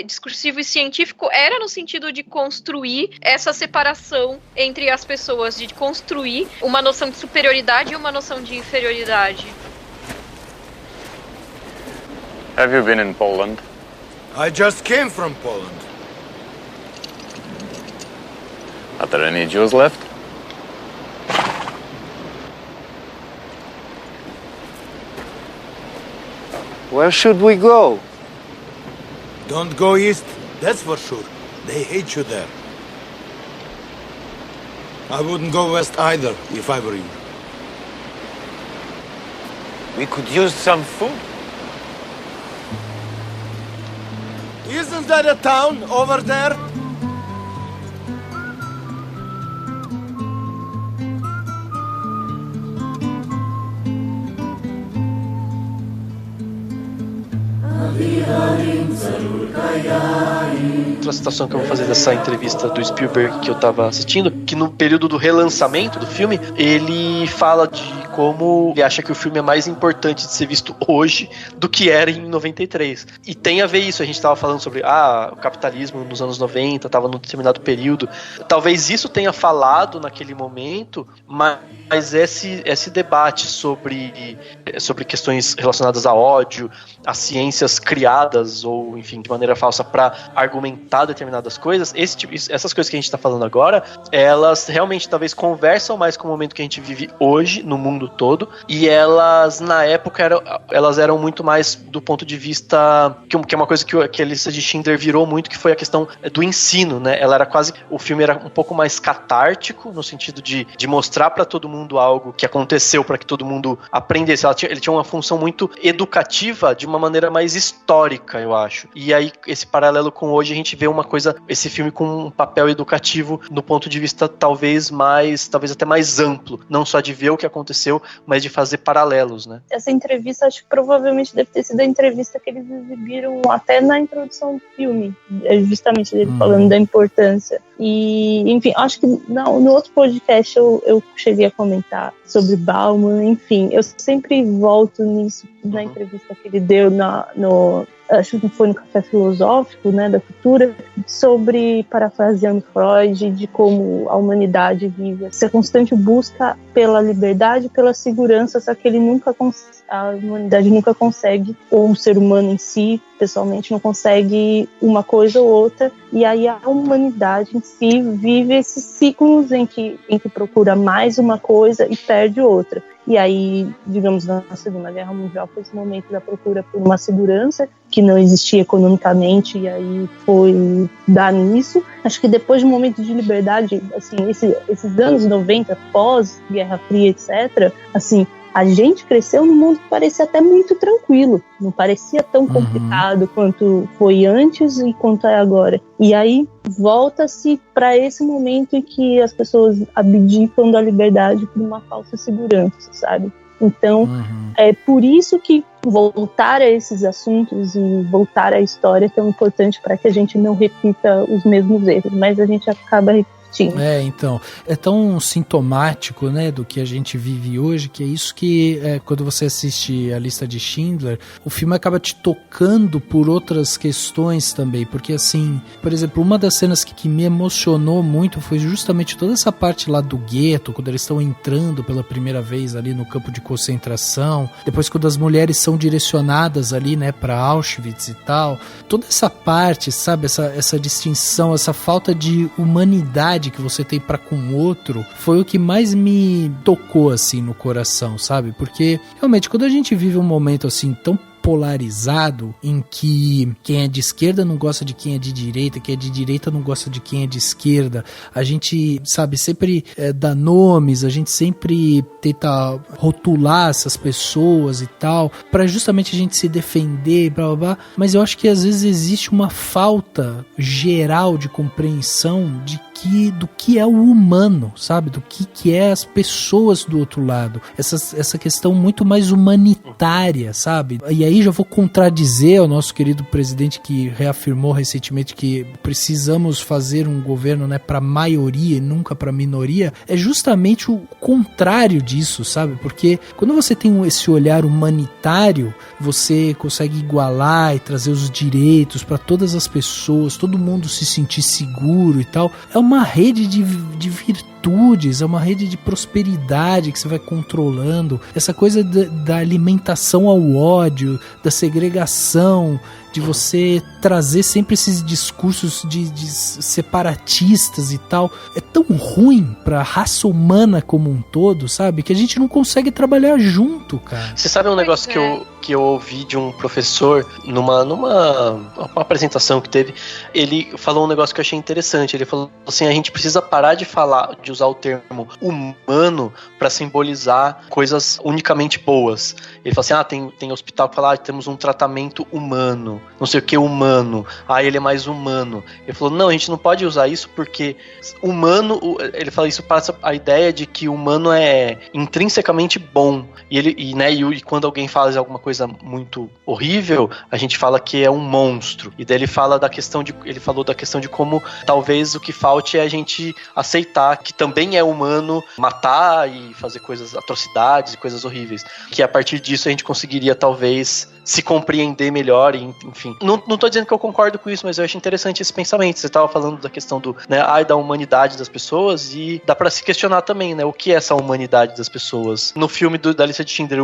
discursivo e científico era no sentido de construir essa separação entre as pessoas, de construir uma noção de superioridade e uma noção de inferioridade. Have you been in Poland? I just came from Poland. Are there any Jews left? Where should we go? Don't go east, that's for sure. They hate you there. I wouldn't go west either, if I were you. We could use some food. Isn't that a town over there? Harim Zarur Kayai outra citação que eu vou fazer dessa entrevista do Spielberg que eu tava assistindo, que no período do relançamento do filme, ele fala de como ele acha que o filme é mais importante de ser visto hoje do que era em 93. E tem a ver isso, a gente tava falando sobre o capitalismo nos anos 90, tava num determinado período. Talvez isso tenha falado naquele momento, mas esse debate sobre questões relacionadas a ódio, a ciências criadas ou, enfim, de maneira falsa para argumentar determinadas coisas, essas coisas que a gente está falando agora, elas realmente talvez conversam mais com o momento que a gente vive hoje no mundo todo, e elas na época elas eram muito mais do ponto de vista que é uma coisa que a lista de Schindler virou muito, que foi a questão do ensino, né? O filme era um pouco mais catártico no sentido de mostrar para todo mundo algo que aconteceu para que todo mundo aprendesse. Ele tinha uma função muito educativa de uma maneira mais histórica, eu acho. E aí, esse paralelo com hoje, a gente vê esse filme com um papel educativo no ponto de vista talvez até mais amplo. Não só de ver o que aconteceu, mas de fazer paralelos, né? Essa entrevista, acho que provavelmente deve ter sido a entrevista que eles exibiram até na introdução do filme. Justamente ele falando da importância. E, enfim, acho que no outro podcast eu cheguei a comentar sobre Bauman, enfim, eu sempre volto nisso na entrevista que ele deu acho que foi no Café Filosófico, né, da Cultura, sobre, parafraseando Freud, de como a humanidade vive essa constante busca pela liberdade, pela segurança, só que a humanidade nunca consegue, ou o ser humano em si, pessoalmente, não consegue uma coisa ou outra, e aí a humanidade em si vive esses ciclos em que procura mais uma coisa e perde outra. E aí, digamos, na Segunda Guerra Mundial foi esse momento da procura por uma segurança que não existia economicamente, e aí foi dar nisso. Acho que depois de um momento de liberdade, assim, esses anos 90, pós-Guerra Fria, etc., assim, a gente cresceu num mundo que parecia até muito tranquilo, não parecia tão complicado quanto foi antes e quanto é agora. E aí volta-se para esse momento em que as pessoas abdicam da liberdade por uma falsa segurança, sabe? Então, é por isso que voltar a esses assuntos e voltar à história é tão importante, para que a gente não repita os mesmos erros, mas a gente acaba repetindo. Então, é tão sintomático, né, do que a gente vive hoje, que é isso que, quando você assiste a Lista de Schindler, o filme acaba te tocando por outras questões também, porque assim, por exemplo, uma das cenas que me emocionou muito foi justamente toda essa parte lá do gueto, quando eles estão entrando pela primeira vez ali no campo de concentração, depois quando as mulheres são direcionadas ali, né, para Auschwitz e tal, toda essa parte, sabe, essa distinção, essa falta de humanidade que você tem para com o outro, foi o que mais me tocou assim no coração, sabe? Porque realmente quando a gente vive um momento assim tão polarizado, em que quem é de esquerda não gosta de quem é de direita, quem é de direita não gosta de quem é de esquerda, a gente, sabe, sempre dá nomes, a gente sempre tenta rotular essas pessoas e tal, para justamente a gente se defender, blá blá blá, mas eu acho que às vezes existe uma falta geral de compreensão do que é o humano, sabe? Do que é as pessoas do outro lado. Essa questão muito mais humanitária, sabe? E aí já vou contradizer o nosso querido presidente, que reafirmou recentemente que precisamos fazer um governo, né, para maioria e nunca para minoria. É justamente o contrário disso, sabe? Porque quando você tem esse olhar humanitário, você consegue igualar e trazer os direitos para todas as pessoas, todo mundo se sentir seguro e tal. É uma rede de virtudes, é uma rede de prosperidade que você vai controlando. Essa coisa da alimentação ao ódio, da segregação, de você trazer sempre esses discursos de separatistas e tal, é tão ruim pra raça humana como um todo, sabe? Que a gente não consegue trabalhar junto, cara. Você sabe um negócio que eu ouvi de um professor numa apresentação que teve? Ele falou um negócio que eu achei interessante. Ele falou assim: a gente precisa parar de usar o termo humano para simbolizar coisas unicamente boas. Ele falou assim: tem hospital que fala, temos um tratamento humano, não sei o que humano, ele é mais humano. Ele falou, não, a gente não pode usar isso porque humano, ele fala isso, passa a ideia de que humano é intrinsecamente bom, e quando alguém faz alguma coisa coisa muito horrível, a gente fala que é um monstro. E daí ele falou da questão de como talvez o que falte é a gente aceitar que também é humano matar e fazer atrocidades e coisas horríveis. Que a partir disso a gente conseguiria talvez se compreender melhor, enfim. Não tô dizendo que eu concordo com isso, mas eu acho interessante esse pensamento. Você estava falando da questão da humanidade das pessoas, e dá pra se questionar também, né? O que é essa humanidade das pessoas? No filme da lista de Schindler,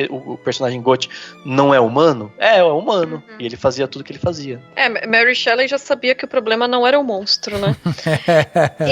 o personagem Goethe não é humano? É humano. E ele fazia tudo o que ele fazia. Mary Shelley já sabia que o problema não era o monstro, né?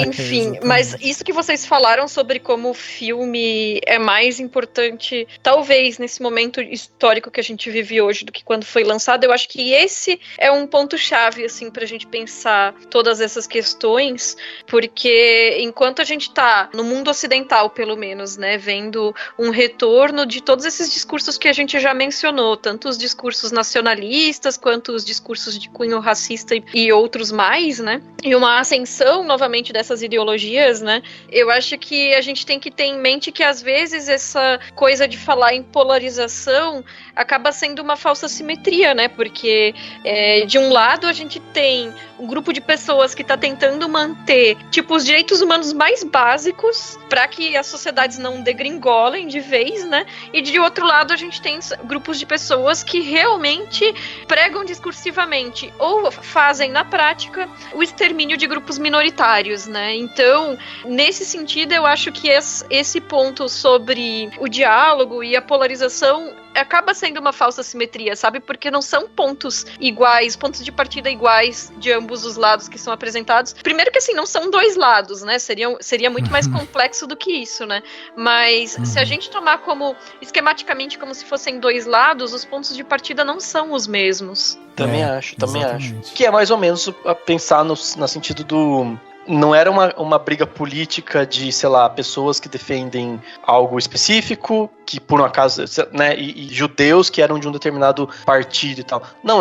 Enfim, mas isso que vocês falaram sobre como o filme é mais importante, talvez nesse momento histórico que a gente vive hoje do que quando foi lançado, eu acho que esse é um ponto-chave, assim, pra gente pensar todas essas questões, porque enquanto a gente tá, no mundo ocidental, pelo menos, né, vendo um retorno de todos esses discursos que a gente já mencionou, tanto os discursos nacionalistas, quanto os discursos de cunho racista e outros mais, né, e uma ascensão, novamente, dessas ideologias, né, eu acho que a gente tem que ter em mente que, às vezes, essa coisa de falar em polarização acaba sendo uma falsa simetria, né? Porque de um lado a gente tem um grupo de pessoas que está tentando manter os direitos humanos mais básicos para que as sociedades não degringolem de vez, né? E de outro lado a gente tem grupos de pessoas que realmente pregam discursivamente ou fazem na prática o extermínio de grupos minoritários, né? Então, nesse sentido, eu acho que esse ponto sobre o diálogo e a polarização acaba sendo uma falsa simetria, sabe? Porque não são pontos iguais, pontos de partida iguais de ambos os lados que são apresentados. Primeiro que, assim, não são dois lados, né? Seria muito mais complexo do que isso, né? Mas se a gente tomar esquematicamente como se fossem dois lados, os pontos de partida não são os mesmos. Também acho. Que é mais ou menos pensar no sentido do... Não era uma briga política de, sei lá, pessoas que defendem algo específico, que por um acaso, né, e judeus que eram de um determinado partido e tal. Não,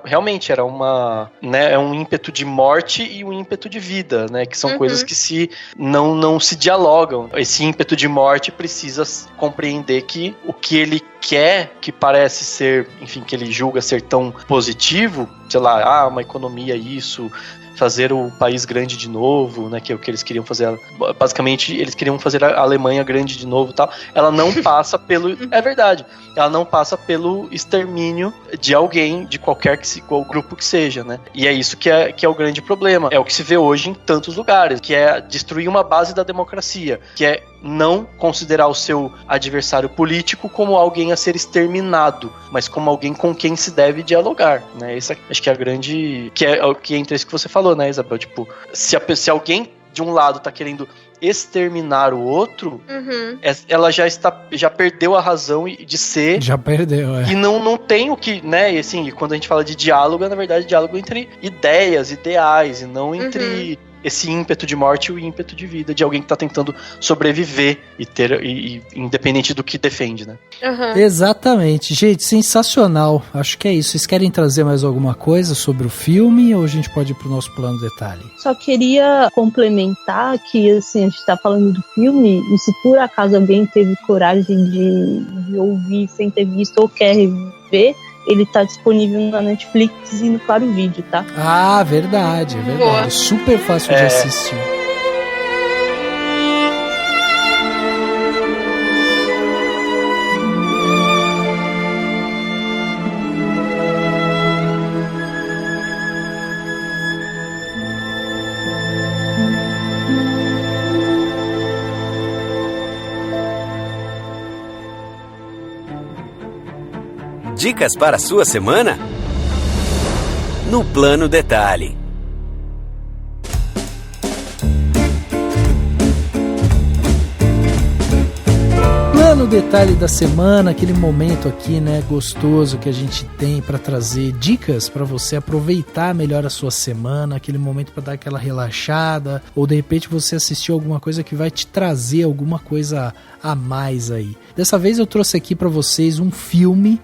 realmente era um ímpeto de morte e um ímpeto de vida, né, que são coisas que não se dialogam. Esse ímpeto de morte precisa compreender que o que ele quer, que parece ser, enfim, que ele julga ser tão positivo, sei lá, uma economia, isso... fazer o país grande de novo, né, que é o que eles queriam fazer. Basicamente, eles queriam fazer a Alemanha grande de novo e tal. Ela não passa pelo... É verdade. Ela não passa pelo extermínio de alguém, de qual grupo que seja, né? E é isso que é o grande problema. É o que se vê hoje em tantos lugares, que é destruir uma base da democracia, que é não considerar o seu adversário político como alguém a ser exterminado, mas como alguém com quem se deve dialogar, né? Essa acho que é a grande... que é entre isso que você falou, né, Isabel? Tipo, se alguém de um lado tá querendo exterminar o outro, ela já perdeu a razão de ser. Já perdeu, E não tem o que, né? E assim, quando a gente fala de diálogo, é na verdade diálogo entre ideias, ideais, e não entre esse ímpeto de morte e o ímpeto de vida de alguém que tá tentando sobreviver e independente do que defende, né? Exatamente. Gente, sensacional. Acho que é isso. Vocês querem trazer mais alguma coisa sobre o filme ou a gente pode ir pro nosso plano detalhe? Só queria complementar que, assim, a gente tá falando do filme e se por acaso alguém teve coragem de ouvir sem ter visto ou quer ver, ele tá disponível na Netflix e no Claro Vídeo, tá? Ah, verdade, é verdade. Boa. Super fácil de assistir. Dicas para a sua semana? No Plano Detalhe. Plano Detalhe da semana, aquele momento aqui, né, gostoso que a gente tem para trazer dicas para você aproveitar melhor a sua semana, aquele momento para dar aquela relaxada, ou de repente você assistiu alguma coisa que vai te trazer alguma coisa a mais aí. Dessa vez eu trouxe aqui para vocês um filme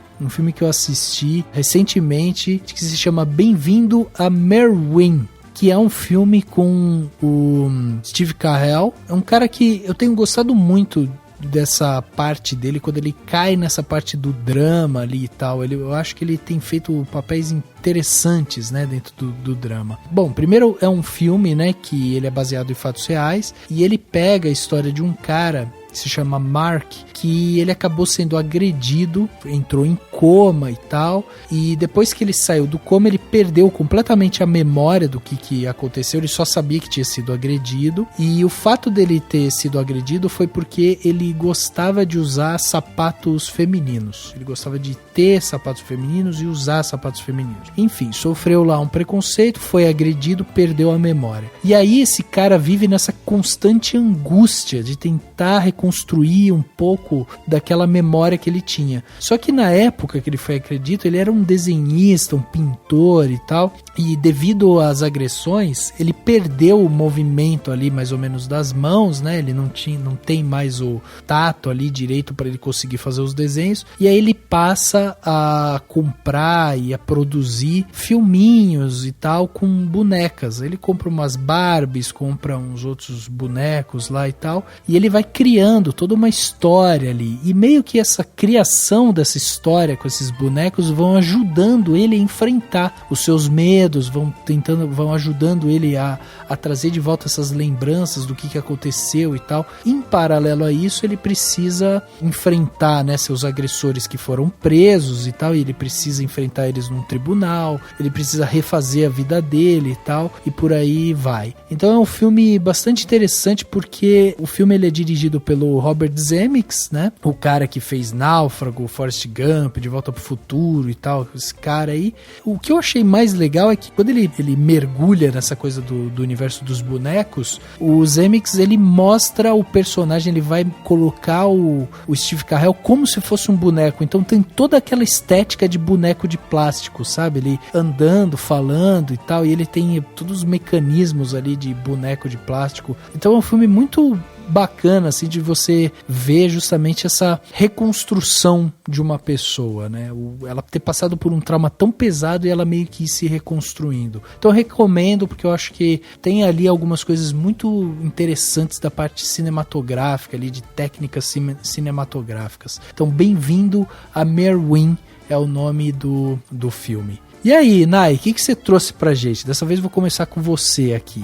que eu assisti recentemente, que se chama Bem-vindo a Merwin, que é um filme com o Steve Carell. É um cara que eu tenho gostado muito dessa parte dele, quando ele cai nessa parte do drama ali e tal. Eu acho que ele tem feito papéis interessantes, né, dentro do drama. Bom, primeiro é um filme, né, que ele é baseado em fatos reais, e ele pega a história de um cara que se chama Mark, que ele acabou sendo agredido, entrou em coma e tal, e depois que ele saiu do coma, ele perdeu completamente a memória do que aconteceu, ele só sabia que tinha sido agredido, e o fato dele ter sido agredido foi porque ele gostava de usar sapatos femininos, ele gostava de ter sapatos femininos e usar sapatos femininos. Enfim, sofreu lá um preconceito, foi agredido, perdeu a memória. E aí esse cara vive nessa constante angústia de tentar reconstruir um pouco daquela memória que ele tinha. Só que na época que ele foi agredido, ele era um desenhista, um pintor e tal, e devido às agressões, ele perdeu o movimento ali mais ou menos das mãos, né? Ele não tem mais o tato ali direito para ele conseguir fazer os desenhos, e aí ele passa a comprar e a produzir filminhos e tal com bonecas. Ele compra umas Barbies, compra uns outros bonecos lá e tal, e ele vai criando toda uma história ali, e meio que essa criação dessa história com esses bonecos vão ajudando ele a enfrentar os seus medos, vão ajudando ele a trazer de volta essas lembranças do que aconteceu e tal. Em paralelo a isso, ele precisa enfrentar, né, seus agressores que foram presos e tal, e ele precisa enfrentar eles num tribunal, ele precisa refazer a vida dele e tal, e por aí vai. Então é um filme bastante interessante, porque o filme ele é dirigido pelo Robert Zemeckis, né, o cara que fez Náufrago, Forrest Gump, De Volta pro Futuro e tal, esse cara aí. O que eu achei mais legal é que quando ele mergulha nessa coisa do universo dos bonecos, o Zemeckis ele mostra o personagem, ele vai colocar o Steve Carell como se fosse um boneco, então tem toda aquela estética de boneco de plástico, sabe? Ele andando, falando e tal, e ele tem todos os mecanismos ali de boneco de plástico. Então é um filme muito bacana, assim, de você ver justamente essa reconstrução de uma pessoa, né? Ela ter passado por um trauma tão pesado e ela meio que ir se reconstruindo. Então eu recomendo, porque eu acho que tem ali algumas coisas muito interessantes da parte cinematográfica ali, de técnicas cinematográficas. Então, bem-vindo a Merwin é o nome do filme. E aí, Nai, o que você trouxe pra gente? Dessa vez eu vou começar com você aqui.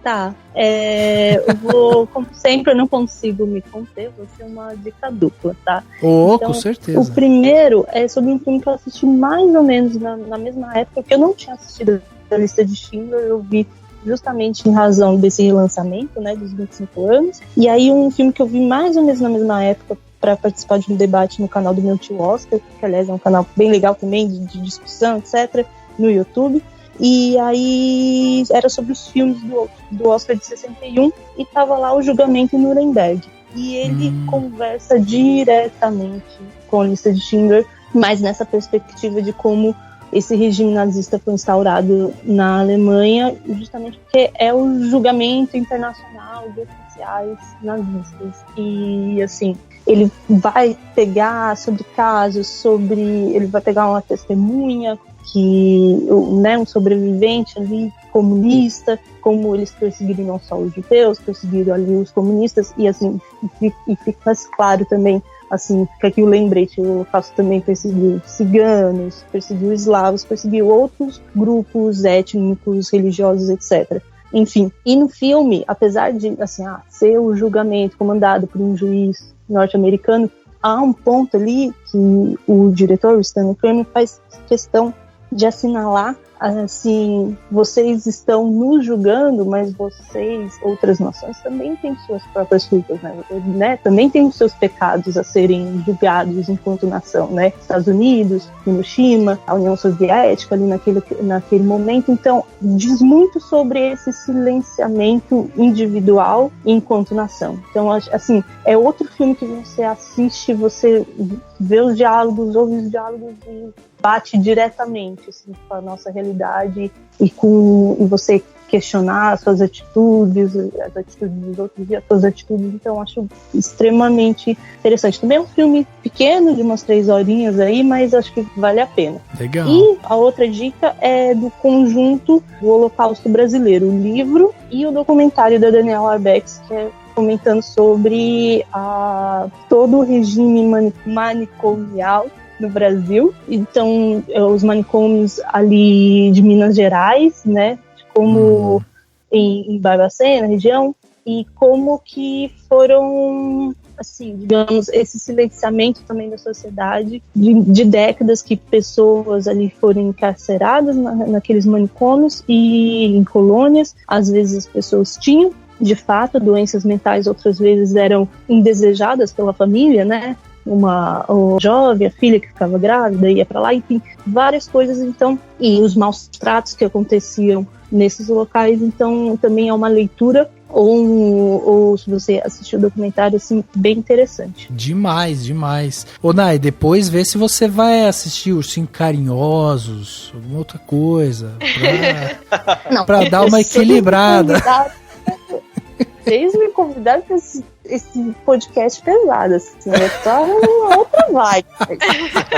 Tá. Eu vou, como sempre, eu não consigo me conter, vou ser uma dica dupla, tá? Então, com certeza. O primeiro é sobre um filme que eu assisti mais ou menos na mesma época, que eu não tinha assistido a Lista de Schindler, eu vi justamente em razão desse relançamento, né, dos 25 anos. E aí um filme que eu vi mais ou menos na mesma época para participar de um debate no canal do meu tio Oscar, que aliás é um canal bem legal também, de discussão, etc., no YouTube. E aí era sobre os filmes do Oscar de 61 e tava lá o julgamento em Nuremberg. E ele conversa diretamente com a Lista de Schindler, mas nessa perspectiva de como esse regime nazista foi instaurado na Alemanha, justamente porque é o julgamento internacional de oficiais nazistas. E assim, ele vai pegar sobre casos, ele vai pegar uma testemunha que, né, um sobrevivente ali comunista, como eles perseguiram não só os judeus, perseguiram ali os comunistas, e assim, e fica mais claro também, assim, fica aqui o lembrete, o Holocausto também perseguiu ciganos, perseguiu eslavos, perseguiu outros grupos étnicos, religiosos, etc. Enfim, e no filme, apesar de, assim, ser o julgamento comandado por um juiz norte-americano, há um ponto ali que o diretor, o Stanley Kramer, faz questão de assinalar, assim, vocês estão nos julgando, mas vocês, outras nações, também têm suas próprias culpas, né? Também têm os seus pecados a serem julgados enquanto nação, né? Estados Unidos, Hiroshima, a União Soviética ali naquele momento. Então, diz muito sobre esse silenciamento individual enquanto nação. Então, assim, é outro filme que você assiste, você vê os diálogos, ouve os diálogos e bate diretamente assim, com a nossa realidade e você questionar as suas atitudes, as atitudes dos outros e as suas atitudes. Então, acho extremamente interessante. Também é um filme pequeno, de umas 3 horinhas aí, mas acho que vale a pena. Legal. E a outra dica é do conjunto do Holocausto Brasileiro, o livro e o documentário da Daniela Arbex, que é comentando sobre todo o regime manicomial no Brasil. Então, os manicômios ali de Minas Gerais, né, como em Barbacena, região, e como que foram, assim, digamos, esse silenciamento também da sociedade de décadas que pessoas ali foram encarceradas naqueles manicômios e em colônias. Às vezes as pessoas tinham, de fato, doenças mentais, outras vezes eram indesejadas pela família, né? O jovem, a filha que ficava grávida, ia para lá, enfim, várias coisas, então, e os maus tratos que aconteciam nesses locais, então também é uma leitura ou se você assistiu o documentário, assim, bem interessante. Demais, demais. Ô Nai, depois vê se você vai assistir Ursinhos Carinhosos, alguma outra coisa, pra dar uma equilibrada. Vocês me convidaram para esse podcast pesado, assim, eu tô em outra vibe.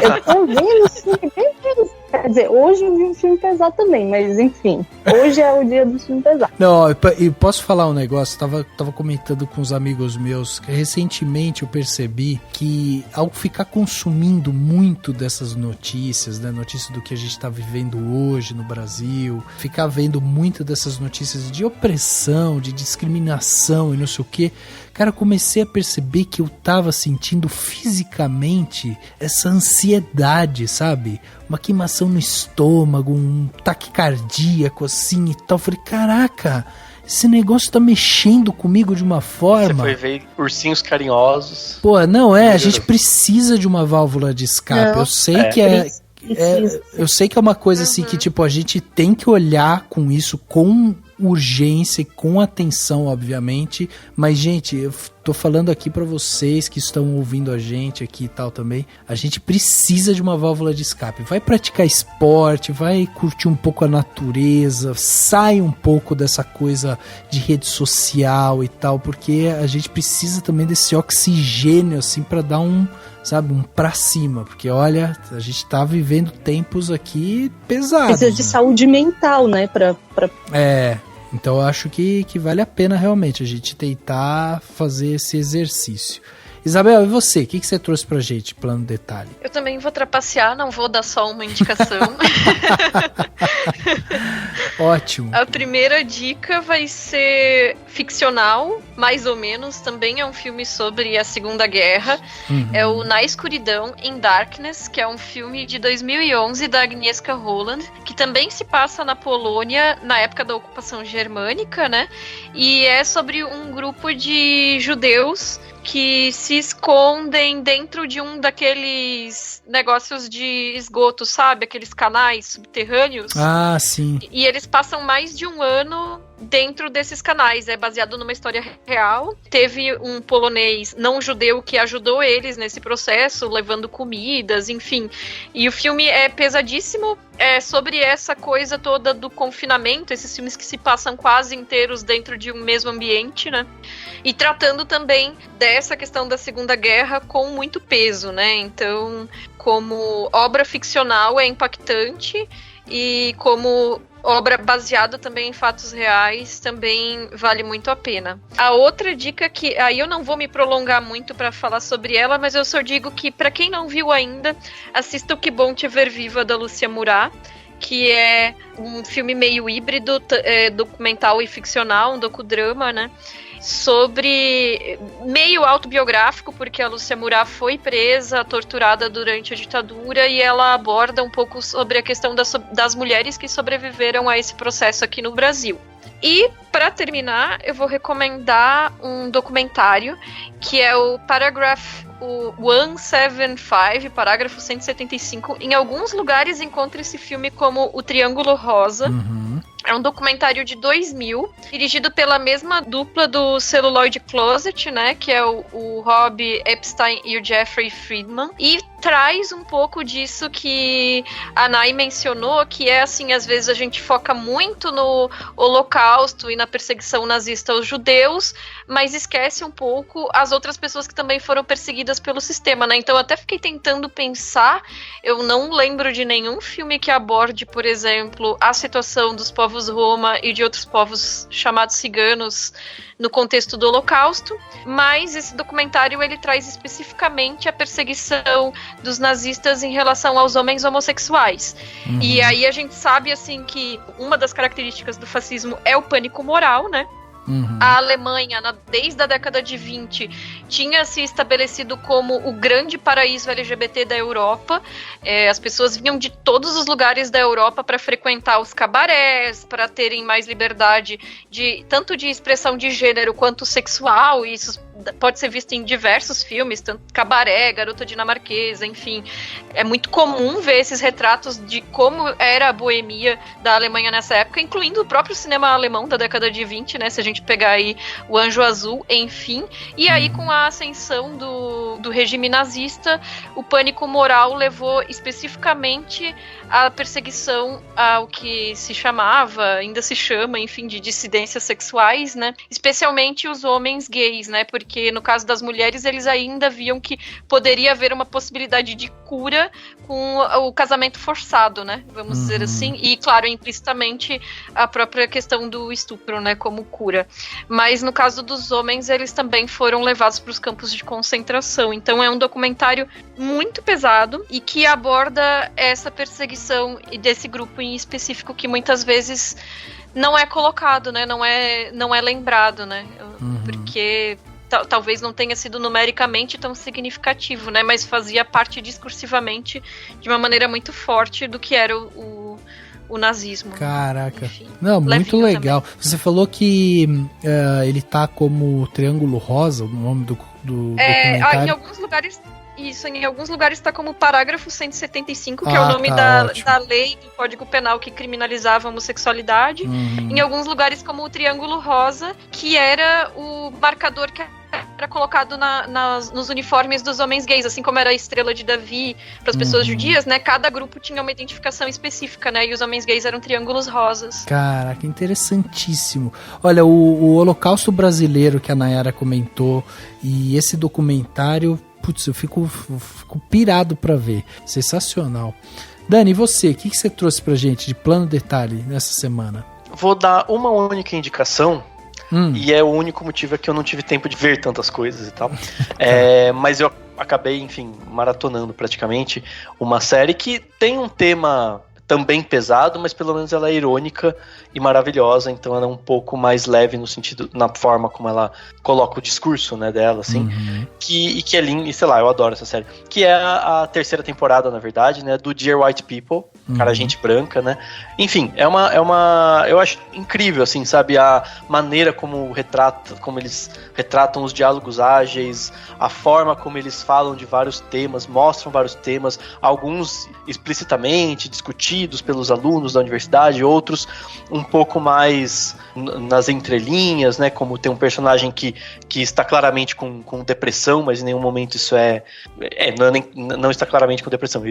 Eu tô vendo um filme bem pesado. Quer dizer, hoje eu vi um filme pesado também, mas enfim, hoje é o dia do filme pesado. Não, e posso falar um negócio? Tava comentando com uns amigos meus que recentemente eu percebi que ao ficar consumindo muito dessas notícias, né, notícias do que a gente tá vivendo hoje no Brasil, ficar vendo muito dessas notícias de opressão, de discriminação e não sei o que, cara, eu comecei a perceber que eu tava sentindo fisicamente essa ansiedade, sabe? Uma queimação no estômago, um ataque cardíaco assim e tal. Eu falei, caraca, esse negócio tá mexendo comigo de uma forma... Você foi ver Ursinhos Carinhosos. Pô, não, a gente precisa de uma válvula de escape. Não, eu sei que eu sei que é uma coisa assim que, tipo, a gente tem que olhar com isso com urgência e com atenção, obviamente, mas, gente, eu tô falando aqui pra vocês que estão ouvindo a gente aqui e tal também, a gente precisa de uma válvula de escape. Vai praticar esporte, vai curtir um pouco a natureza, sai um pouco dessa coisa de rede social e tal, porque a gente precisa também desse oxigênio, assim, pra dar um pra cima, porque olha, a gente tá vivendo tempos aqui pesados. Precisa de saúde mental, né, então eu acho que vale a pena realmente a gente tentar fazer esse exercício. Isabel, e você? O que você trouxe pra gente, Plano Detalhe? Eu também vou trapacear, não vou dar só uma indicação. Ótimo. A primeira dica vai ser ficcional, mais ou menos. Também é um filme sobre a Segunda Guerra. É o Na Escuridão, In Darkness, que é um filme de 2011 da Agnieszka Holland, que também se passa na Polônia, na época da ocupação germânica, né? E é sobre um grupo de judeus que se escondem dentro de um daqueles negócios de esgoto, sabe? Aqueles canais subterrâneos. Ah, sim. E eles passam mais de um ano dentro desses canais. É baseado numa história real. Teve um polonês não judeu que ajudou eles nesse processo, levando comidas, enfim. E o filme é pesadíssimo. É sobre essa coisa toda do confinamento, esses filmes que se passam quase inteiros dentro de um mesmo ambiente, né? E tratando também dessa questão da Segunda Guerra com muito peso, né? Então, como obra ficcional é impactante e como obra baseada também em fatos reais também vale muito a pena. A outra dica que aí eu não vou me prolongar muito para falar sobre ela, mas eu só digo que para quem não viu ainda, assista o Que Bom Te Ver Viva da Lúcia Murat, que é um filme meio híbrido, documental e ficcional, um docudrama, né? Sobre meio autobiográfico, porque a Lúcia Murat foi presa, torturada durante a ditadura, e ela aborda um pouco sobre a questão das mulheres que sobreviveram a esse processo aqui no Brasil. E, para terminar, eu vou recomendar um documentário que é o Paragraph 175, parágrafo 175. Em alguns lugares encontra esse filme como O Triângulo Rosa. É um documentário de 2000, dirigido pela mesma dupla do Celluloid Closet, né, que é o Rob Epstein e o Jeffrey Friedman, e traz um pouco disso que a Nai mencionou, que é assim, às vezes a gente foca muito no Holocausto e na perseguição nazista aos judeus, mas esquece um pouco as outras pessoas que também foram perseguidas pelo sistema, né? Então eu até fiquei tentando pensar, eu não lembro de nenhum filme que aborde, por exemplo, a situação dos povos povos Roma e de outros povos chamados ciganos no contexto do Holocausto, mas esse documentário ele traz especificamente a perseguição dos nazistas em relação aos homens homossexuais. E aí a gente sabe assim que uma das características do fascismo é o pânico moral, né? A Alemanha, desde a década de 20, tinha se estabelecido como o grande paraíso LGBT da Europa. As pessoas vinham de todos os lugares da Europa para frequentar os cabarés, para terem mais liberdade tanto de expressão de gênero quanto sexual. E isso pode ser visto em diversos filmes, tanto Cabaré, Garota Dinamarquesa, enfim. É muito comum ver esses retratos de como era a boemia da Alemanha nessa época, incluindo o próprio cinema alemão da década de 20, né? Se a gente pegar aí O Anjo Azul, enfim. E aí, com a ascensão do regime nazista, o pânico moral levou especificamente à perseguição ao que se chamava, ainda se chama, enfim, de dissidências sexuais, né? Especialmente os homens gays, né? Porque no caso das mulheres, eles ainda viam que poderia haver uma possibilidade de cura com o casamento forçado, né? Vamos dizer assim. E, claro, implicitamente a própria questão do estupro, né? Como cura. Mas no caso dos homens, eles também foram levados para os campos de concentração. Então é um documentário muito pesado e que aborda essa perseguição desse grupo em específico que muitas vezes não é colocado, né? Não é lembrado, né? Porque talvez não tenha sido numericamente tão significativo, né? Mas fazia parte discursivamente de uma maneira muito forte do que era o nazismo. Caraca. Enfim, não, muito legal. Também. Você falou que ele tá como Triângulo Rosa, o nome do documentário. Em alguns lugares... Isso, em alguns lugares está como parágrafo 175, que é o nome tá, da lei do Código Penal que criminalizava a homossexualidade. Em alguns lugares como o Triângulo Rosa, que era o marcador que era colocado nos uniformes dos homens gays, assim como era a estrela de Davi para as pessoas judias, né? Cada grupo tinha uma identificação específica, né? E os homens gays eram triângulos rosas. Caraca, interessantíssimo. Olha, o Holocausto Brasileiro que a Nayara comentou e esse documentário, putz, eu fico pirado pra ver. Sensacional. Dani, e você? O que você trouxe pra gente de plano detalhe nessa semana? Vou dar uma única indicação, e é o único motivo que eu não tive tempo de ver tantas coisas e tal. Mas eu acabei, enfim, maratonando praticamente uma série que tem um tema também pesado, mas pelo menos ela é irônica e maravilhosa, então ela é um pouco mais leve no sentido, na forma como ela coloca o discurso, né, dela, assim, que é lindo, e sei lá, eu adoro essa série, que é a terceira temporada, na verdade, né, do Dear White People, Cara Gente Branca, né, enfim, é uma eu acho incrível, assim, sabe, a maneira como eles retratam os diálogos ágeis, a forma como eles falam de vários temas, mostram vários temas, alguns explicitamente discutidos pelos alunos da universidade, outros um pouco mais nas entrelinhas, né, como tem um personagem que está claramente com depressão, mas em nenhum momento isso não está claramente com depressão.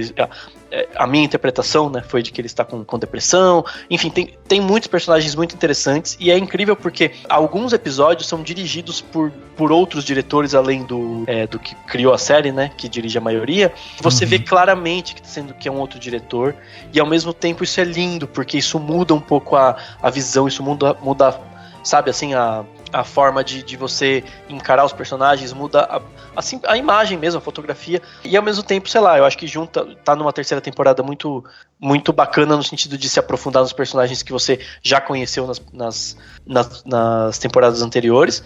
A minha interpretação, né, foi de que ele está com depressão. Enfim, tem muitos personagens muito interessantes e é incrível porque alguns episódios são dirigidos por outros diretores além do que criou a série, né, que dirige a maioria. Você vê claramente que é um outro diretor e ao mesmo tempo isso é lindo, porque isso muda um pouco a visão, isso muda, sabe, assim, a forma de você encarar os personagens, muda assim, a imagem mesmo, a fotografia, e ao mesmo tempo, sei lá, eu acho que tá numa terceira temporada muito, muito bacana no sentido de se aprofundar nos personagens que você já conheceu nas temporadas anteriores,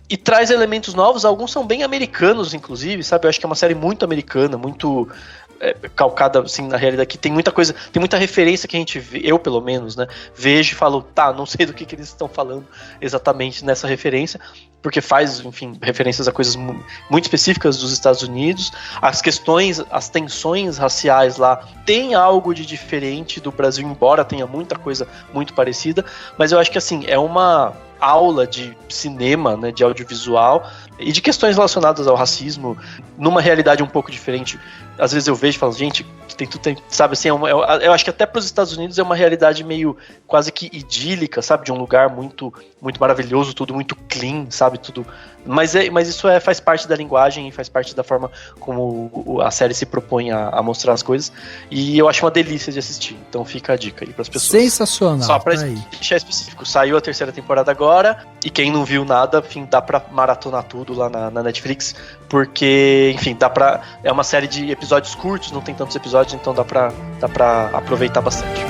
e traz elementos novos, alguns são bem americanos, inclusive, sabe, eu acho que é uma série muito americana, muito calcada assim na realidade, que tem muita coisa, tem muita referência que a gente vê, eu pelo menos, né, vejo e falo, não sei do que eles estão falando exatamente nessa referência, porque faz, enfim, referências a coisas muito específicas dos Estados Unidos, as questões, as tensões raciais lá tem algo de diferente do Brasil, embora tenha muita coisa muito parecida, mas eu acho que assim, é uma aula de cinema, né, de audiovisual e de questões relacionadas ao racismo numa realidade um pouco diferente. Às vezes eu vejo e falo, gente, sabe assim, eu acho que até para os Estados Unidos é uma realidade meio quase que idílica, sabe, de um lugar muito, muito maravilhoso, tudo muito clean, sabe, sabe tudo. Mas isso faz parte da linguagem e faz parte da forma como a série se propõe a mostrar as coisas. E eu acho uma delícia de assistir. Então fica a dica aí pras pessoas. Sensacional. Só pra deixar específico. Saiu a 3ª temporada agora. E quem não viu nada, enfim, dá pra maratonar tudo lá na Netflix. Porque, enfim, é uma série de episódios curtos, não tem tantos episódios, então dá pra aproveitar bastante.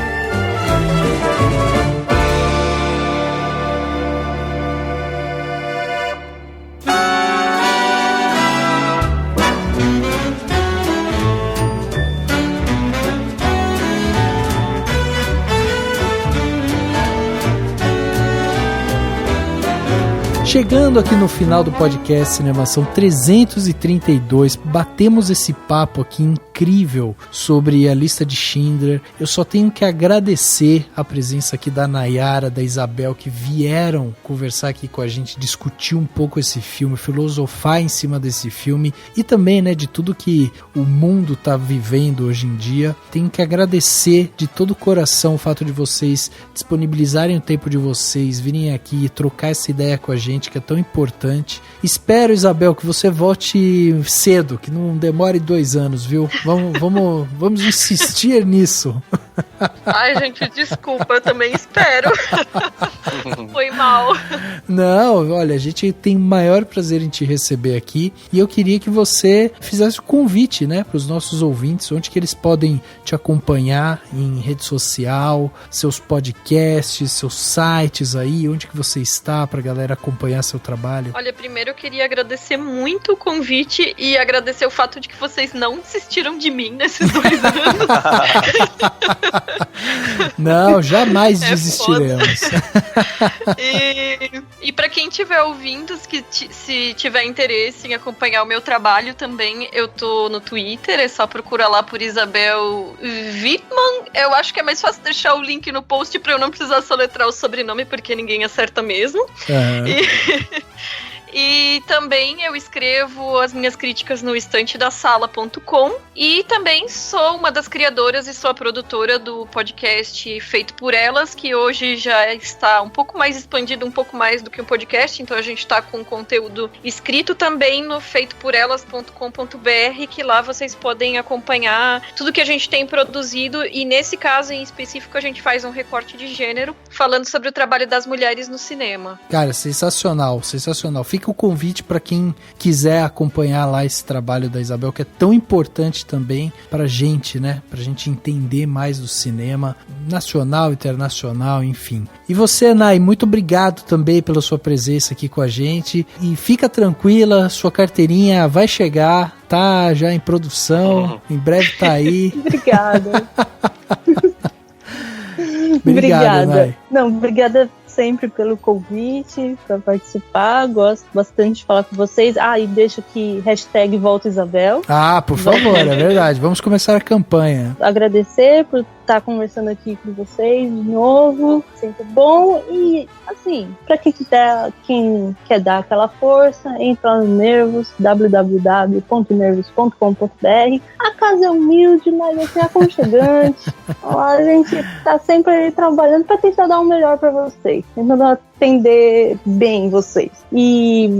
Chegando aqui no final do podcast Cinemação 332, batemos esse papo aqui incrível sobre a lista de Schindler. Eu só tenho que agradecer a presença aqui da Nayara, da Isabel, que vieram conversar aqui com a gente, discutir um pouco esse filme, filosofar em cima desse filme e também, né, de tudo que o mundo tá vivendo hoje em dia. Tenho que agradecer de todo o coração o fato de vocês disponibilizarem o tempo de vocês, virem aqui e trocar essa ideia com a gente, que é tão importante. Espero, Isabel, que você volte cedo, que não demore 2 anos, viu? Vamos insistir nisso. Ai, gente, desculpa, eu também espero. Foi mal. Não, olha, a gente tem o maior prazer em te receber aqui e eu queria que você fizesse o convite, né, para os nossos ouvintes, onde que eles podem te acompanhar em rede social, seus podcasts, seus sites aí, onde que você está para a galera acompanhar seu trabalho. Olha, primeiro eu queria agradecer muito o convite e agradecer o fato de que vocês não desistiram de mim nesses 2 anos. Não, jamais desistiremos. E para quem estiver ouvindo, se tiver interesse em acompanhar o meu trabalho também, eu tô no Twitter, é só procurar lá por Isabel Wittmann. Eu acho que é mais fácil deixar o link no post para eu não precisar soletrar o sobrenome, porque ninguém acerta mesmo. Uhum. E também eu escrevo as minhas críticas no estantedasala.com e também sou uma das criadoras e sou a produtora do podcast Feito por Elas, que hoje já está um pouco mais expandido, um pouco mais do que um podcast, então a gente está com conteúdo escrito também no feitoporelas.com.br, que lá vocês podem acompanhar tudo que a gente tem produzido e nesse caso em específico a gente faz um recorte de gênero falando sobre o trabalho das mulheres no cinema. Cara, sensacional, sensacional. Fica o convite para quem quiser acompanhar lá esse trabalho da Isabel, que é tão importante também pra gente, né? Pra gente entender mais do cinema nacional, internacional, enfim. E você, Nay, muito obrigado também pela sua presença aqui com a gente. E fica tranquila, sua carteirinha vai chegar, tá já em produção, em breve tá aí. Obrigada. Obrigada, Nay. Não, obrigada sempre pelo convite para participar, gosto bastante de falar com vocês. E deixo aqui #VoltaIsabel. Por favor, é verdade, vamos começar a campanha. Agradecer por estar conversando aqui com vocês de novo, sempre bom. E assim, para quem quer dar aquela força, entra no Nervos, www.nervos.com.br. A casa é humilde, mas é aconchegante. A gente tá sempre aí trabalhando para tentar dar o melhor para vocês, tentando atender bem vocês. E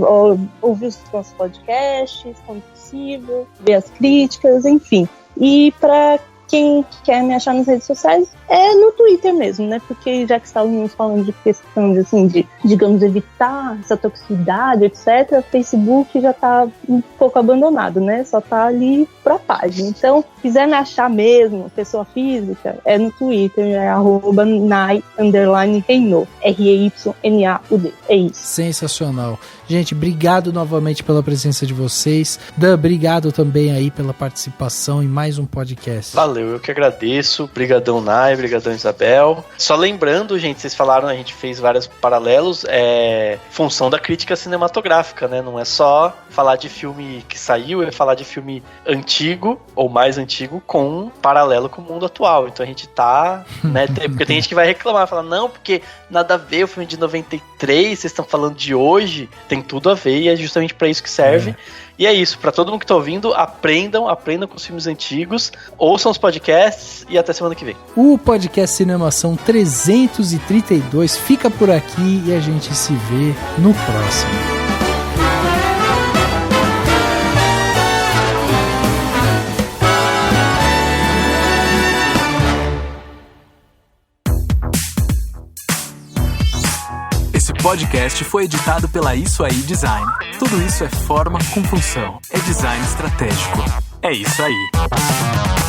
ouvir os nossos podcasts, quando possível, ver as críticas, enfim. E para quem quer me achar nas redes sociais, é no Twitter mesmo, né? Porque já que estávamos falando de questão de, assim, de, digamos, evitar essa toxicidade, etc., o Facebook já tá um pouco abandonado, né? Só tá ali pra página. Então, se quiser me achar mesmo, pessoa física, é no Twitter, é @Nay_Reinaud, REYNAUD. É isso. Sensacional. Gente, obrigado novamente pela presença de vocês. Dan, obrigado também aí pela participação em mais um podcast. Valeu, eu que agradeço. Brigadão, Nay, brigadão, Isabel. Só lembrando, gente, vocês falaram, a gente fez vários paralelos, função da crítica cinematográfica, né? Não é só falar de filme que saiu, é falar de filme antigo ou mais antigo com um paralelo com o mundo atual. Então a gente tá, né? Porque tem gente que vai reclamar, falar, não, porque nada a ver, o filme de 93, vocês estão falando de hoje, tem tudo a ver e é justamente pra isso que serve. E é isso, pra todo mundo que tá ouvindo, aprendam com os filmes antigos, ouçam os podcasts e até semana que vem. O podcast Cinemação 332 fica por aqui e a gente se vê no próximo. podcast foi editado pela Isso Aí Design. Tudo isso é forma com função. É design estratégico. É isso aí.